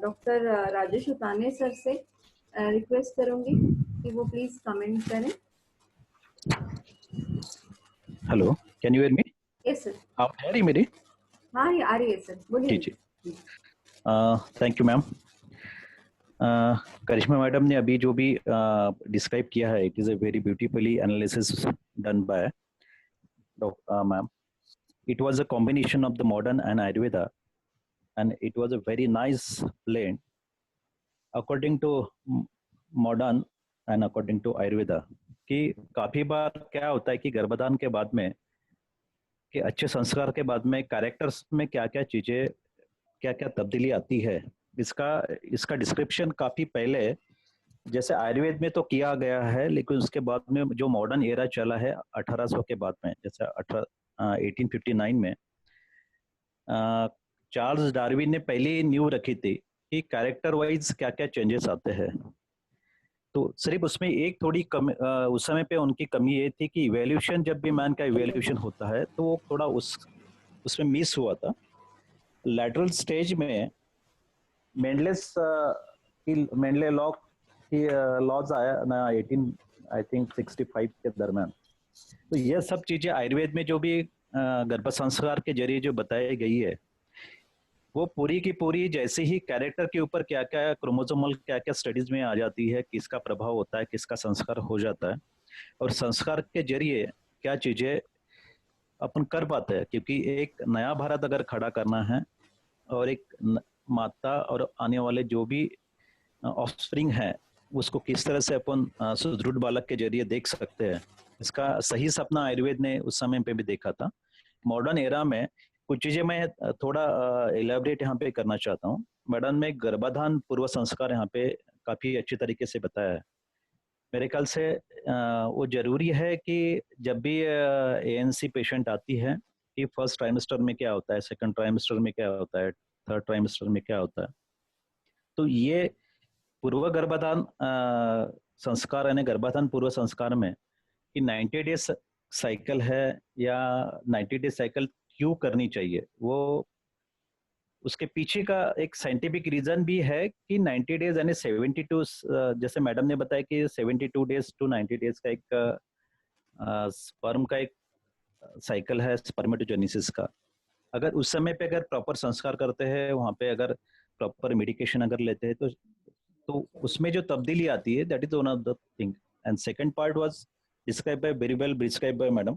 doctor Rajesh Utane sir से रिक्वेस्ट करूंगी कि वो प्लीज कमेंट करें। Hello, can you hear me? Yes sir. आप आ रही मेरी? हाँ, ये आ रही है सर, बोलिए। जी। Thank you ma'am. Karishma madam ने अभी जो भी डिस्क्राइब किया है, it is a very beautifully analysis done by ma'am. It was a combination of the modern and Ayurveda, and it was a very nice blend according to modern and according to Ayurveda. कि काफी बार क्या होता है कि गर्भधान के बाद में, कि अच्छे संस्कार के बाद में कैरेक्टर्स में क्या क्या चीजें, क्या क्या तब्दीली आती है, इसका डिस्क्रिप्शन काफी पहले जैसे आयुर्वेद में तो किया गया है, लेकिन उसके बाद में जो मॉडर्न एरा चला है 1800 के बाद में, जैसे 1859 में चार्ल्स डार्विन ने पहले न्यू रखी थी कि कैरेक्टर वाइज क्या क्या चेंजेस आते हैं। तो सिर्फ उसमें एक थोड़ी कमी, उस समय पे उनकी कमी ये थी कि इवोल्यूशन, जब भी मैन का इवोल्यूशन होता है तो वो थोड़ा उसमें मिस हुआ था। लैटरल स्टेज में मेंडले लॉ की लॉज आया ना 1865 के दरम्यान। तो यह सब चीजें आयुर्वेद में जो भी गर्भ संस्कार के जरिए जो बताई गई है, वो पूरी की पूरी जैसे ही कैरेक्टर के ऊपर क्या क्या क्रोमोसोमल क्या क्या स्टडीज में आ जाती है, किसका प्रभाव होता है, किसका संस्कार हो जाता है, और संस्कार के जरिए क्या चीजें अपन कर पाते हैं। क्योंकि एक नया भारत अगर खड़ा करना है और एक माता और आने वाले जो भी ऑफस्प्रिंग है उसको किस तरह से अपन सुदृढ़ बालक के जरिए देख सकते हैं, इसका सही सपना आयुर्वेद ने उस समय पे भी देखा था। मॉडर्न एरा में कुछ चीजें मैं थोड़ा इलेबरेट यहाँ पे करना चाहता हूँ। मैडम ने गर्भाधान पूर्व संस्कार यहाँ पे काफी अच्छी तरीके से बताया है। मेरे ख्याल से वो जरूरी है कि जब भी ANC पेशेंट आती है कि फर्स्ट ट्राइमेस्टर में क्या होता है, सेकंड ट्राइमेस्टर में क्या होता है, थर्ड ट्राइमेस्टर में क्या होता है, तो ये पूर्व गर्भाधान संस्कार यानी गर्भाधान पूर्व संस्कार में कि 90 डेज साइकिल है या 90 डेज साइकिल क्यों करनी चाहिए, वो उसके पीछे का एक साइंटिफिक रीजन भी है कि 90 डेज यानी 72, जैसे मैडम ने बताया कि 72 डेज टू 90 डेज का एक स्पर्म का एक साइकिल है स्पर्मेटोजेनेसिस का। अगर उस समय पे अगर प्रॉपर संस्कार करते हैं, वहाँ पे अगर प्रॉपर मेडिकेशन अगर लेते हैं, तो उसमें जो तब्दीली आती है, that is one of the thing. And second part was describe by very well describe by madam.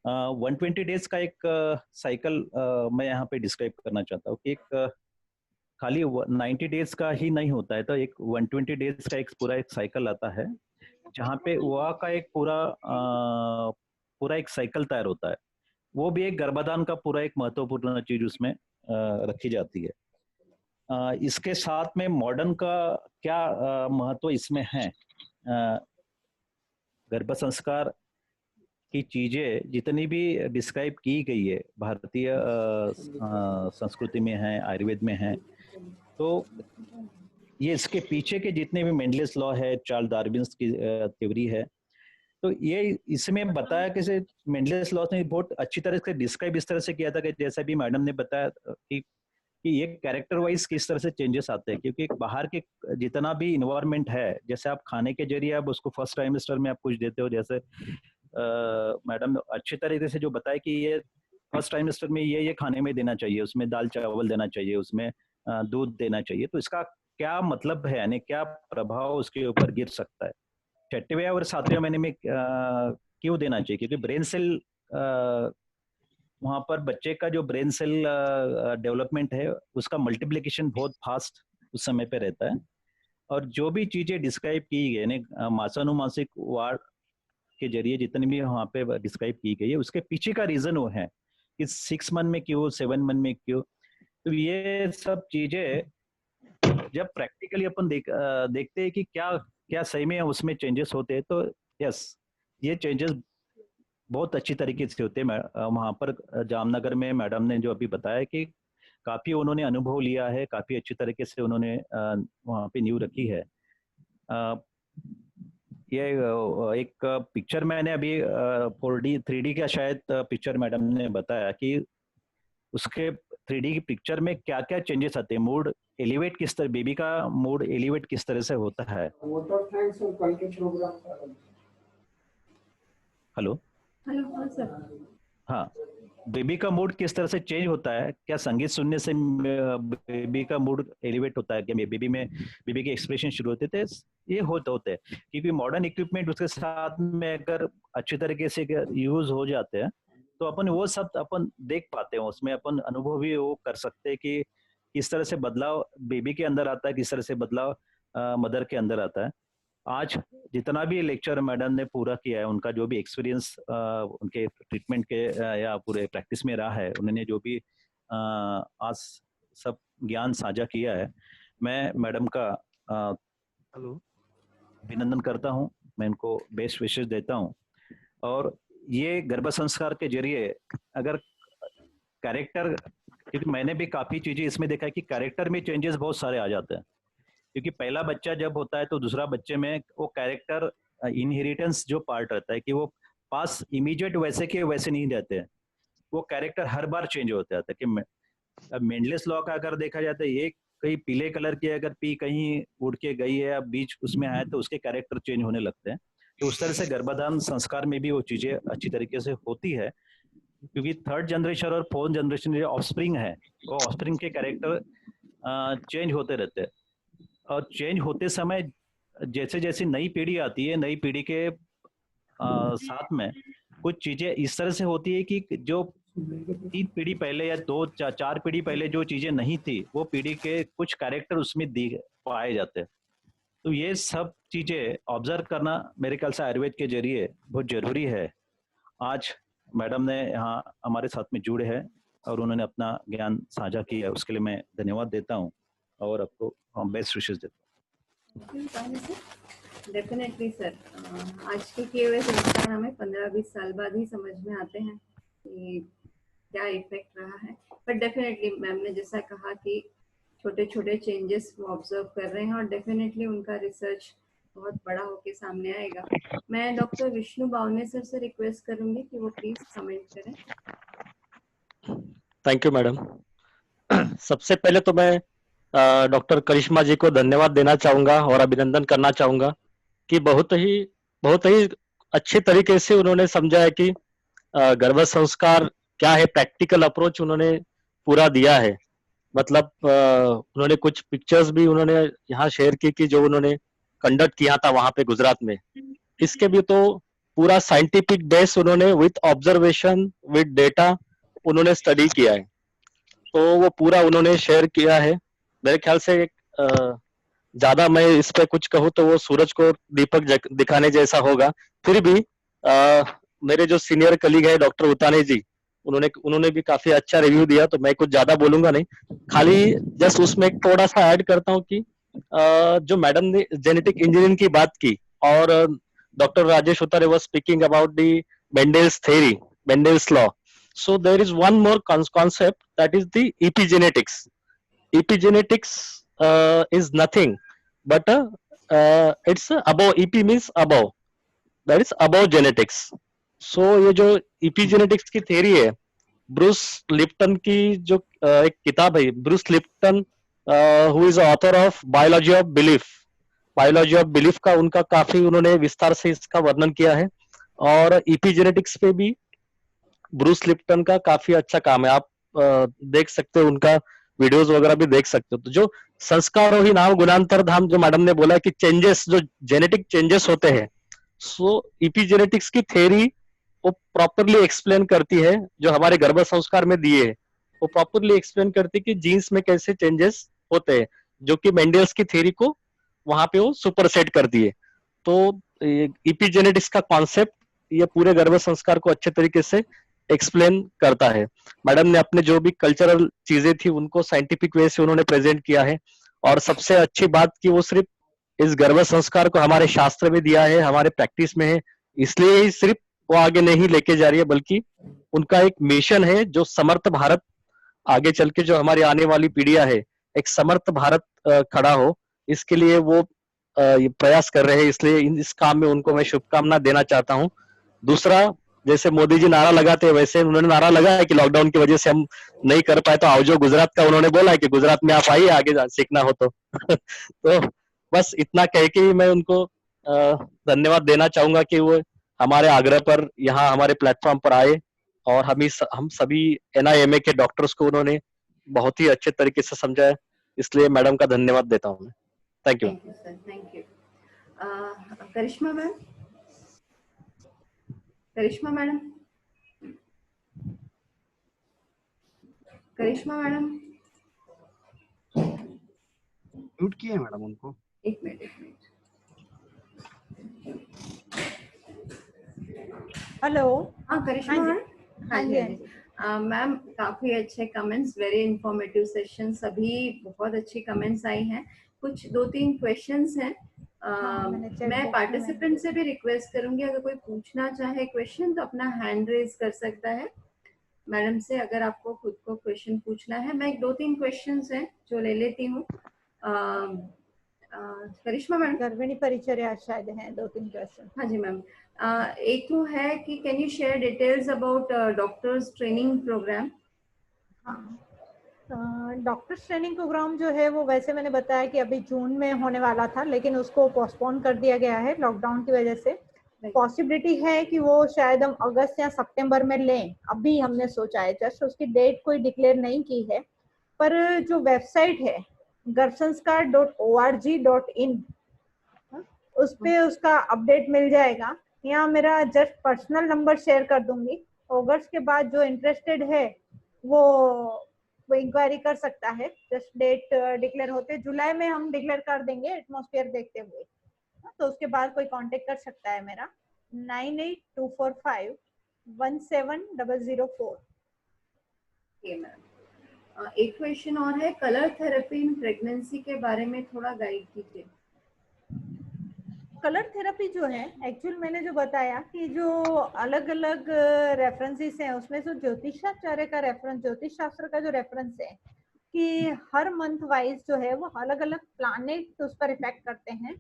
120 days का एक साइकिल मैं यहाँ पे डिस्क्राइब करना चाहता हूँ कि एक खाली 90 डेज का ही नहीं होता है, तो एक 120 डेज का एक पूरा एक साइकिल आता है जहाँ पे वह का एक पूरा एक साइकिल तैयार होता है। वो भी एक गर्भाधान का पूरा एक महत्वपूर्ण चीज उसमें रखी जाती है। इसके साथ में मॉडर्न का क्या महत्व इसमें है, गर्भ संस्कार की चीजें जितनी भी डिस्क्राइब की गई है भारतीय संस्कृति में है, आयुर्वेद में है, तो ये इसके पीछे के जितने भी मेंडलेस लॉ है, चार्ल्स डार्विन की थ्योरी है, तो ये इसमें बताया कि मेंडलेस लॉ ने बहुत अच्छी तरह से डिस्क्राइब इस तरह से किया था कि जैसा भी मैडम ने बताया कि ये कैरेक्टर वाइज किस तरह से चेंजेस आते हैं। क्योंकि बाहर के जितना भी इन्वायरमेंट है, जैसे आप खाने के जरिए आप उसको फर्स्ट ट्राइमेस्टर में आप कुछ देते हो, जैसे मैडम अच्छी तरीके से जो बताया कि ये फर्स्ट ट्राइमेस्टर में ये खाने में देना चाहिए, उसमें दाल चावल देना चाहिए, उसमें दूध देना चाहिए, तो इसका क्या मतलब है, यानी क्या प्रभाव उसके ऊपर गिर सकता है। 6वें और 7वें महीने में क्यों देना चाहिए, क्योंकि ब्रेन सेल वहां पर बच्चे का जो ब्रेन सेल डेवलपमेंट है उसका मल्टीप्लिकेशन बहुत फास्ट उस समय पे रहता है। और जो भी चीजें डिस्क्राइब की गई यानी मासानुमासिक वार के जरिए जितनी भी वहाँ पे डिस्क्राइब की गई है उसके पीछे का रीजन वो है कि 6 मंथ में क्यों, 7 मंथ में क्यों। तो ये सब चीजें जब प्रैक्टिकली अपन देखते हैं कि क्या क्या सही में उसमें चेंजेस होते हैं, तो यस, ये चेंजेस बहुत अच्छी तरीके से होते हैं। वहाँ पर जामनगर में मैडम ने जो अभी बताया कि काफी उन्होंने अनुभव लिया है, काफी अच्छी तरीके से उन्होंने वहाँ पे नींव रखी है। ये एक पिक्चर मैंने अभी 4D 3D का शायद पिक्चर मैडम ने बताया कि उसके 3D की पिक्चर में क्या क्या चेंजेस आते हैं, मूड एलिवेट किस तरह, बेबी का मूड एलिवेट किस तरह से होता है। वो तो थैंक्स और कल के प्रोग्राम का। हेलो हेलो, हाँ सर। हाँ, बेबी का मूड किस तरह से चेंज होता है, क्या संगीत सुनने से बेबी का मूड एलिवेट होता है, क्या बेबी के एक्सप्रेशन शुरू होते थे, ये होते हैं। क्योंकि मॉडर्न इक्विपमेंट उसके साथ में अगर अच्छी तरीके से यूज हो जाते हैं तो अपन वो सब अपन देख पाते हैं, उसमें अपन अनुभव भी वो कर सकते हैं कि किस तरह से बदलाव बेबी के अंदर आता है, किस तरह से बदलाव मदर के अंदर आता है। आज जितना भी लेक्चर मैडम ने पूरा किया है, उनका जो भी एक्सपीरियंस उनके ट्रीटमेंट के या पूरे प्रैक्टिस में रहा है, उन्होंने जो भी आज सब ज्ञान साझा किया है, मैं मैडम का अभिनंदन करता हूं, मैं इनको बेस्ट विशेष देता हूं। और ये गर्भ संस्कार के जरिए अगर कैरेक्टर, क्योंकि मैंने भी काफी चीजें इसमें देखा है कि कैरेक्टर में चेंजेस बहुत सारे आ जाते हैं, क्योंकि पहला बच्चा जब होता है तो दूसरा बच्चे में वो कैरेक्टर इनहेरिटेंस जो पार्ट रहता है कि वो पास इमीडिएट वैसे के वैसे नहीं रहते हैं, वो कैरेक्टर हर बार चेंज होता है। कि मेंडलेस लॉ का अगर देखा जाता है, ये कहीं पीले कलर की अगर पी कहीं उड़ के गई है या बीच उसमें आए तो उसके कैरेक्टर चेंज होने लगते हैं। तो उस तरह से गर्भाधान संस्कार में भी वो चीजें अच्छी तरीके से होती है, क्योंकि 3rd जनरेशन और 4th जनरेशन जो ऑफस्प्रिंग है, वो ऑफस्प्रिंग के कैरेक्टर चेंज होते रहते हैं। और चेंज होते समय जैसे जैसे नई पीढ़ी आती है, नई पीढ़ी के साथ में कुछ चीजें इस तरह से होती है कि जो 3 पीढ़ी पहले या 2-4 पीढ़ी पहले जो चीजें नहीं थी, वो पीढ़ी के कुछ कैरेक्टर उसमें पाए जाते हैं। तो ये सब चीजें ऑब्जर्व करना मेरे ख्याल से आयुर्वेद के जरिए बहुत जरूरी है। आज मैडम ने यहाँ हमारे साथ में जुड़े हैं और उन्होंने अपना ज्ञान साझा किया है, उसके लिए मैं धन्यवाद देता हूँ और आपको बेस्ट विशेष देता हूँ। डेफिनेटली सर, आज के किए हुए संस्कार हमें 15-20 साल बाद ही समझ में आते हैं कि क्या इफेक्ट रहा है। बट डेफिनेटली मैम ने जैसा कहा कि छोटे छोटे चेंजेस वो ऑब्जर्व कर रहे हैं और डेफिनेटली उनका रिसर्च बहुत बड़ा होके सामने आएगा। मैं डॉक्टर विष्णु बावने सर से रिक्वेस्ट करूंगी कि वो प्लीज कमेंट करें। Thank you madam. सबसे पहले तो मैं डॉक्टर करिश्मा जी को धन्यवाद देना चाहूंगा और अभिनंदन करना चाहूंगा कि बहुत ही अच्छे तरीके से उन्होंने समझाया कि गर्भ संस्कार क्या है, प्रैक्टिकल अप्रोच उन्होंने पूरा दिया है। मतलब उन्होंने कुछ पिक्चर्स भी उन्होंने यहाँ शेयर की कि जो उन्होंने कंडक्ट किया था वहां पे गुजरात में। इसके भी तो पूरा साइंटिफिक बेस उन्होंने विथ ऑब्जर्वेशन विथ डेटा उन्होंने स्टडी किया है, तो वो पूरा उन्होंने शेयर किया है। मेरे ख्याल से ज्यादा मैं इस पे कुछ कहूँ तो वो सूरज को दीपक दिखाने जैसा होगा। फिर भी मेरे जो सीनियर कलीग है डॉक्टर उताने जी, उन्होंने भी काफी अच्छा रिव्यू दिया, तो मैं कुछ ज्यादा बोलूंगा नहीं, खाली जस्ट उसमें थोड़ा सा ऐड करता हूँ कि जो मैडम ने जेनेटिक इंजीनियरिंग की बात की और डॉक्टर राजेश उतारे was speaking about the Mendel's theory, Mendel's law. So there is one more concept, that is the epigenetics. Epigenetics is nothing but it's above. EP means above, that is above genetics. So ये जो epigenetics की theory है, Bruce Lipton की जो एक किताब है, Bruce Lipton who is author of Biology of Belief, biology of belief का उनका काफी उन्होंने विस्तार से इसका वर्णन किया है। और epigenetics पे भी ब्रूस लिप्टन का काफी अच्छा काम है, आप देख सकते हो, उनका वीडियोस वगैरह भी देख सकते हो। तो जो संस्कारों ही नाम गुणांतर धाम, जो मैडम ने बोला कि चेंजेस, जो जेनेटिक चेंजेस होते हैं, सो इपीजेनेटिक्स की थ्योरी वो प्रॉपरली एक्सप्लेन करती है, जो हमारे गर्भ संस्कार में दिए है वो प्रॉपरली एक्सप्लेन करती है कि जीन्स में कैसे चेंजेस होते हैं, जो कि मेंडल्स की थ्योरी को वहां पे वो सुपरसेट करती है। तो इपीजेनेटिक्स का कॉन्सेप्ट ये पूरे गर्भ संस्कार को अच्छे तरीके से एक्सप्लेन करता है। मैडम ने अपने जो भी कल्चरल चीजें थी उनको साइंटिफिक वे से उन्होंने प्रेजेंट किया है, और सबसे अच्छी बात कि वो सिर्फ इस गर्भ संस्कार को हमारे शास्त्र में दिया है, हमारे प्रैक्टिस में है, इसलिए ही सिर्फ वो आगे नहीं लेके जा रही है, बल्कि उनका एक मिशन है जो समर्थ भारत, आगे चल के जो हमारी आने वाली पीढ़ियां है एक समर्थ भारत खड़ा हो, इसके लिए वो ये प्रयास कर रहे हैं। इसलिए इस काम में उनको मैं शुभकामना देना चाहता हूँ। दूसरा, जैसे मोदी जी नारा लगाते हैं वैसे उन्होंने नारा लगाया कि लॉकडाउन की वजह से हम नहीं कर पाए, तो आओ जो गुजरात का उन्होंने बोला है कि गुजरात में आप आइए आगे सीखना हो तो तो बस इतना कह के ही मैं उनको धन्यवाद देना चाहूंगा कि वो हमारे आग्रह पर यहाँ हमारे प्लेटफॉर्म पर आए, और हम सभी NIMA के डॉक्टर्स को उन्होंने बहुत ही अच्छे तरीके से समझाया, इसलिए मैडम का धन्यवाद देता हूँ मैं। Thank you. Thank you sir, thank you. Karishma ma'am, Karishma madam, Karishma madam, mute किया है मैडम उनको। एक मिनट, एक मिनट। हेलो। हाँ करिश्मा मैम। हाँ जी, हाँ जी। मैम काफी अच्छे कमेंट्स, वेरी इंफॉर्मेटिव सेशन, सभी बहुत अच्छी कमेंट्स आई हैं। कुछ 2-3 क्वेश्चंस हैं। मैं पार्टिसिपेंट से भी रिक्वेस्ट करूंगी, अगर कोई पूछना चाहे क्वेश्चन तो अपना हैंड रेज कर सकता है मैडम से, अगर आपको खुद को क्वेश्चन पूछना है। मैं 2-3 क्वेश्चंस हैं जो ले लेती हूँ। करिश्मा मैडम, गर्भिणी परिचर्या शायद हैं 2-3 क्वेश्चन। हाँ जी मैम। एक तो है कि can you share details about doctors training programme? Doctors training programme जो है वो वैसे मैंने बताया कि अभी जून में होने वाला था, लेकिन उसको पोस्टपोन कर दिया गया है लॉकडाउन की वजह से। पॉसिबिलिटी है कि वो शायद हम अगस्त या सितंबर में लें, अभी हमने सोचा है, जस्ट उसकी डेट कोई डिक्लेयर नहीं की है। पर जो वेबसाइट है garvasanskar.org.in, उस पे उसका अपडेट मिल जाएगा। यहाँ मेरा जस्ट पर्सनल नंबर शेयर कर दूंगी। अगस्त के बाद जो इंटरेस्टेड है वो इंक्वायरी कर सकता है। जस्ट डेट डिक्लेयर होते जुलाई में हम डिक्लेयर कर देंगे एटमॉस्फेयर देखते हुए, तो उसके बाद कोई कांटेक्ट कर सकता है मेरा 9824517004। एक क्वेश्चन और है, कलर थेरेपी इन प्रेगनेंसी के बारे में थोड़ा गाइड कीजिए। कलर थेरेपी जो है, एक्चुअल मैंने जो बताया कि जो अलग अलग रेफरेंसेस हैं उसमें जो ज्योतिषाचार्य का रेफरेंस, ज्योतिष शास्त्र का जो रेफरेंस है कि हर मंथ वाइज जो है वो अलग अलग प्लैनेट उस पर इफेक्ट करते हैं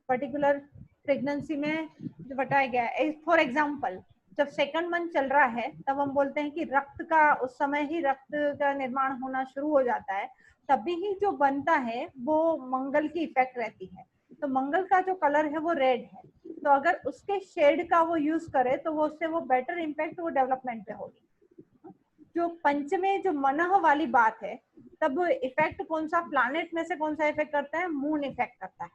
पर्टिकुलर प्रेगनेंसी में जो बताया गया है। फॉर एग्जांपल, जब सेकंड मंथ चल रहा है तब हम बोलते हैं कि रक्त का उस समय ही रक्त का निर्माण होना शुरू हो जाता है, तभी ही जो बनता है वो मंगल की इफेक्ट रहती है। तो मंगल का जो कलर है वो रेड है, तो अगर उसके शेड का वो यूज करे तो वो उससे वो बेटर इम्पैक्ट वो डेवलपमेंट पे होगी। जो पंचमे जो मनह वाली बात है, तब इफेक्ट कौन सा प्लैनेट में से कौन सा इफेक्ट करता है? मून इफेक्ट करता है।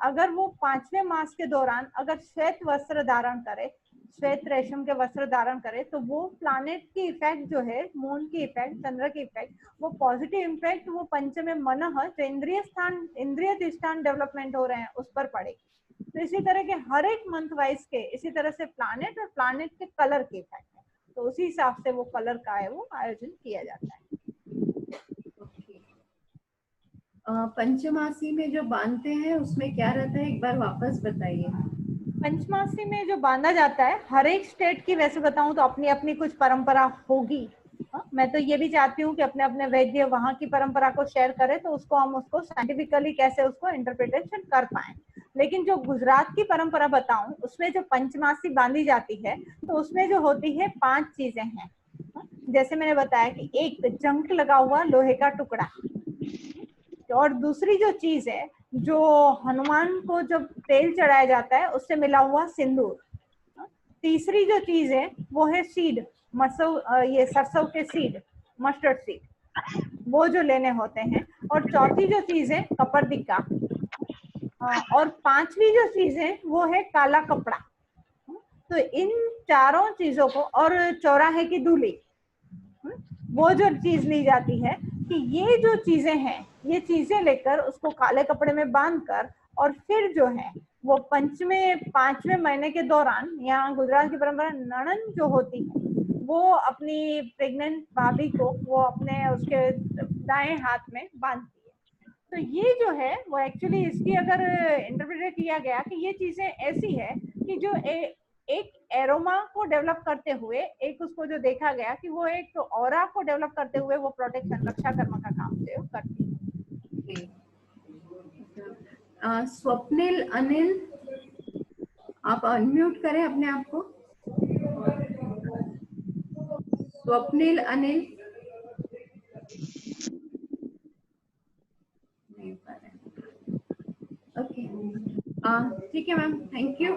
अगर वो 5वें मास के दौरान अगर श्वेत वस्त्र धारण करे, श्वेत रेशम के वस्त्र धारण करे, तो वो प्लैनेट की इफेक्ट जो है, मून की इफेक्ट, चंद्र की इफेक्ट, वो पॉजिटिव इम्पैक्ट वो पंचमे मनः जो इंद्रिय अधिष्ठान डेवलपमेंट हो रहे हैं उस पर पड़ेगी। तो इसी तरह के हर एक मंथ वाइज के इसी तरह से प्लैनेट और प्लैनेट के कलर के इफेक्ट है, तो उसी हिसाब से वो कलर का है वो आयोजन किया जाता है। पंचमासी में जो बांधते हैं उसमें क्या रहता है, एक बार वापस बताइए। पंचमासी में जो बांधा जाता है, हर एक स्टेट की वैसे बताऊं तो अपनी अपनी कुछ परंपरा होगी। मैं तो ये भी चाहती हूँ कि अपने अपने वैद्य वहाँ की परंपरा को शेयर करें, तो उसको हम उसको साइंटिफिकली कैसे उसको इंटरप्रिटेशन कर पाए। लेकिन जो गुजरात की परंपरा बताऊं, उसमें जो पंचमासी बांधी जाती है तो उसमें जो होती है 5 चीजें हैं। जैसे मैंने बताया कि एक जंक लगा हुआ लोहे का टुकड़ा, और दूसरी जो चीज है जो हनुमान को जब तेल चढ़ाया जाता है उससे मिला हुआ सिंदूर। तीसरी जो चीज है वो है सीड, ये सरसों के सीड, मस्टर्ड सीड, वो जो लेने होते हैं। और चौथी जो चीज है कपर्दिका, और 5वीं जो चीज है वो है काला कपड़ा। तो इन चारों चीजों को, और चौराहे की दूली, वो जो चीज ली जाती है कि ये जो चीजें हैं, ये चीजें लेकर उसको काले कपड़े में बांधकर और फिर जो है वो पांचवें महीने के दौरान यहाँ गुजरात की परंपरा नणन जो होती है वो अपनी प्रेग्नेंट भाभी को वो अपने उसके दाएं हाथ में बांधती है। तो ये जो है वो एक्चुअली इसकी अगर इंटरप्रेट किया गया कि ये चीजें ऐसी है कि जो एक एरोमा को डेवलप करते हुए एक उसको जो देखा गया कि वो एक ऑरा को डेवलप करते हुए वो प्रोटेक्शन रक्षा कर्म का काम जो करती है। स्वप्निल अनिल, आप अनम्यूट करें अपने आप को। स्वप्निल अनिल नहीं पा रहे। ओके, ठीक है मैम, थैंक यू।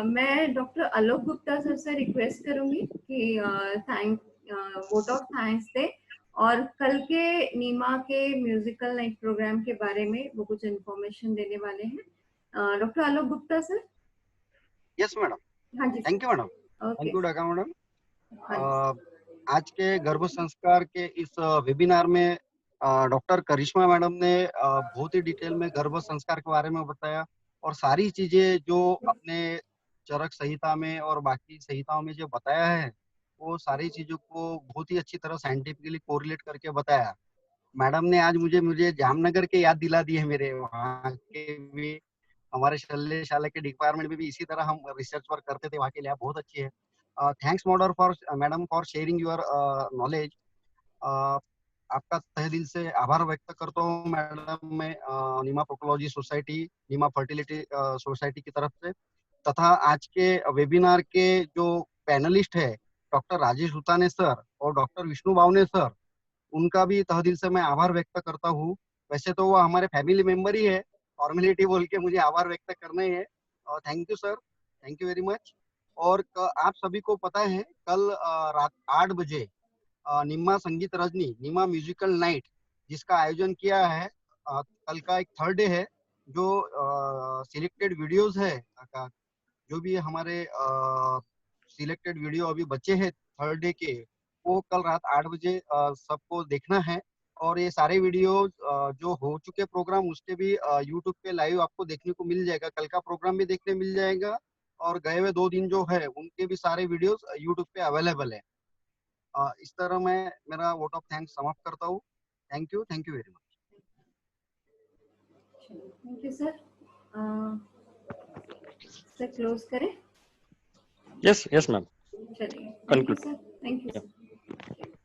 मैं डॉक्टर आलोक गुप्ता सर से रिक्वेस्ट करूंगी कि वोट ऑफ थैंक्स दे और कल के नीमा के म्यूजिकल नाइट प्रोग्राम के बारे में वो कुछ इन्फॉर्मेशन देने वाले हैं। Doctor Alok Gupta sir. Yes madam. हाँ जी, thank you madam. Okay. Thank you Daka madam. हाँ आज के गर्भ संस्कार के इस वेबिनार में डॉक्टर करिश्मा मैडम ने बहुत ही डिटेल में गर्भ संस्कार के बारे में बताया और सारी चीजें जो अपने चरक संहिता में और बाकी संहिताओं में जो बताया है वो सारी चीजों को बहुत ही अच्छी तरह साइंटिफिकली कोरिलेट करके बताया। मैडम ने आज मुझे जामनगर के याद दिला दिए, मेरे वहाँ के भी हमारे शल्यशाला के डिपार्टमेंट में भी इसी तरह हम रिसर्च वर्क करते थे, वहाँ के लिए बहुत अच्छी है। Thanks madam for sharing your knowledge. आपका तहे दिल से आभार व्यक्त करता हूँ मैडम, मैं नीमा प्रोक्टोलॉजी सोसाइटी, नीमा फर्टिलिटी सोसाइटी की तरफ से, तथा आज के वेबिनार के जो पैनलिस्ट है डॉक्टर राजेश उताने सर और डॉक्टर विष्णु बावने सर, उनका भी तहे दिल से मैं आभार व्यक्त करता हूँ। वैसे तो वो हमारे फैमिली मेंबर ही है, फॉर्मेलिटी बोल के मुझे आभार व्यक्त करना ही है। Thank you sir, thank you very much. और आप सभी को पता है कल रात 8 बजे निम्मा संगीत रजनी, निम्मा म्यूजिकल नाइट, जिसका आयोजन किया है, कल का एक थर्ड डे है, जो सिलेक्टेड वीडियोस है, जो भी हमारे सिलेक्टेड वीडियो अभी बचे हैं थर्ड डे के, वो कल रात 8 बजे सबको देखना है। और ये सारे वीडियो जो हो चुके प्रोग्राम उसके भी यूट्यूब पे लाइव आपको देखने को मिल जाएगा, कल का प्रोग्राम भी देखने मिल जाएगा और गए हुए 2 दिन जो है उनके भी सारे वीडियोस यूट्यूब पे अवेलेबल है। इस तरह मैं मेरा वोट ऑफ थैंक्स समाप्त करता हूँ। Thank you very much. Thank you sir. Sir close करें। यस मैम, चलिए, thank you conclude. Sir, thank you sir.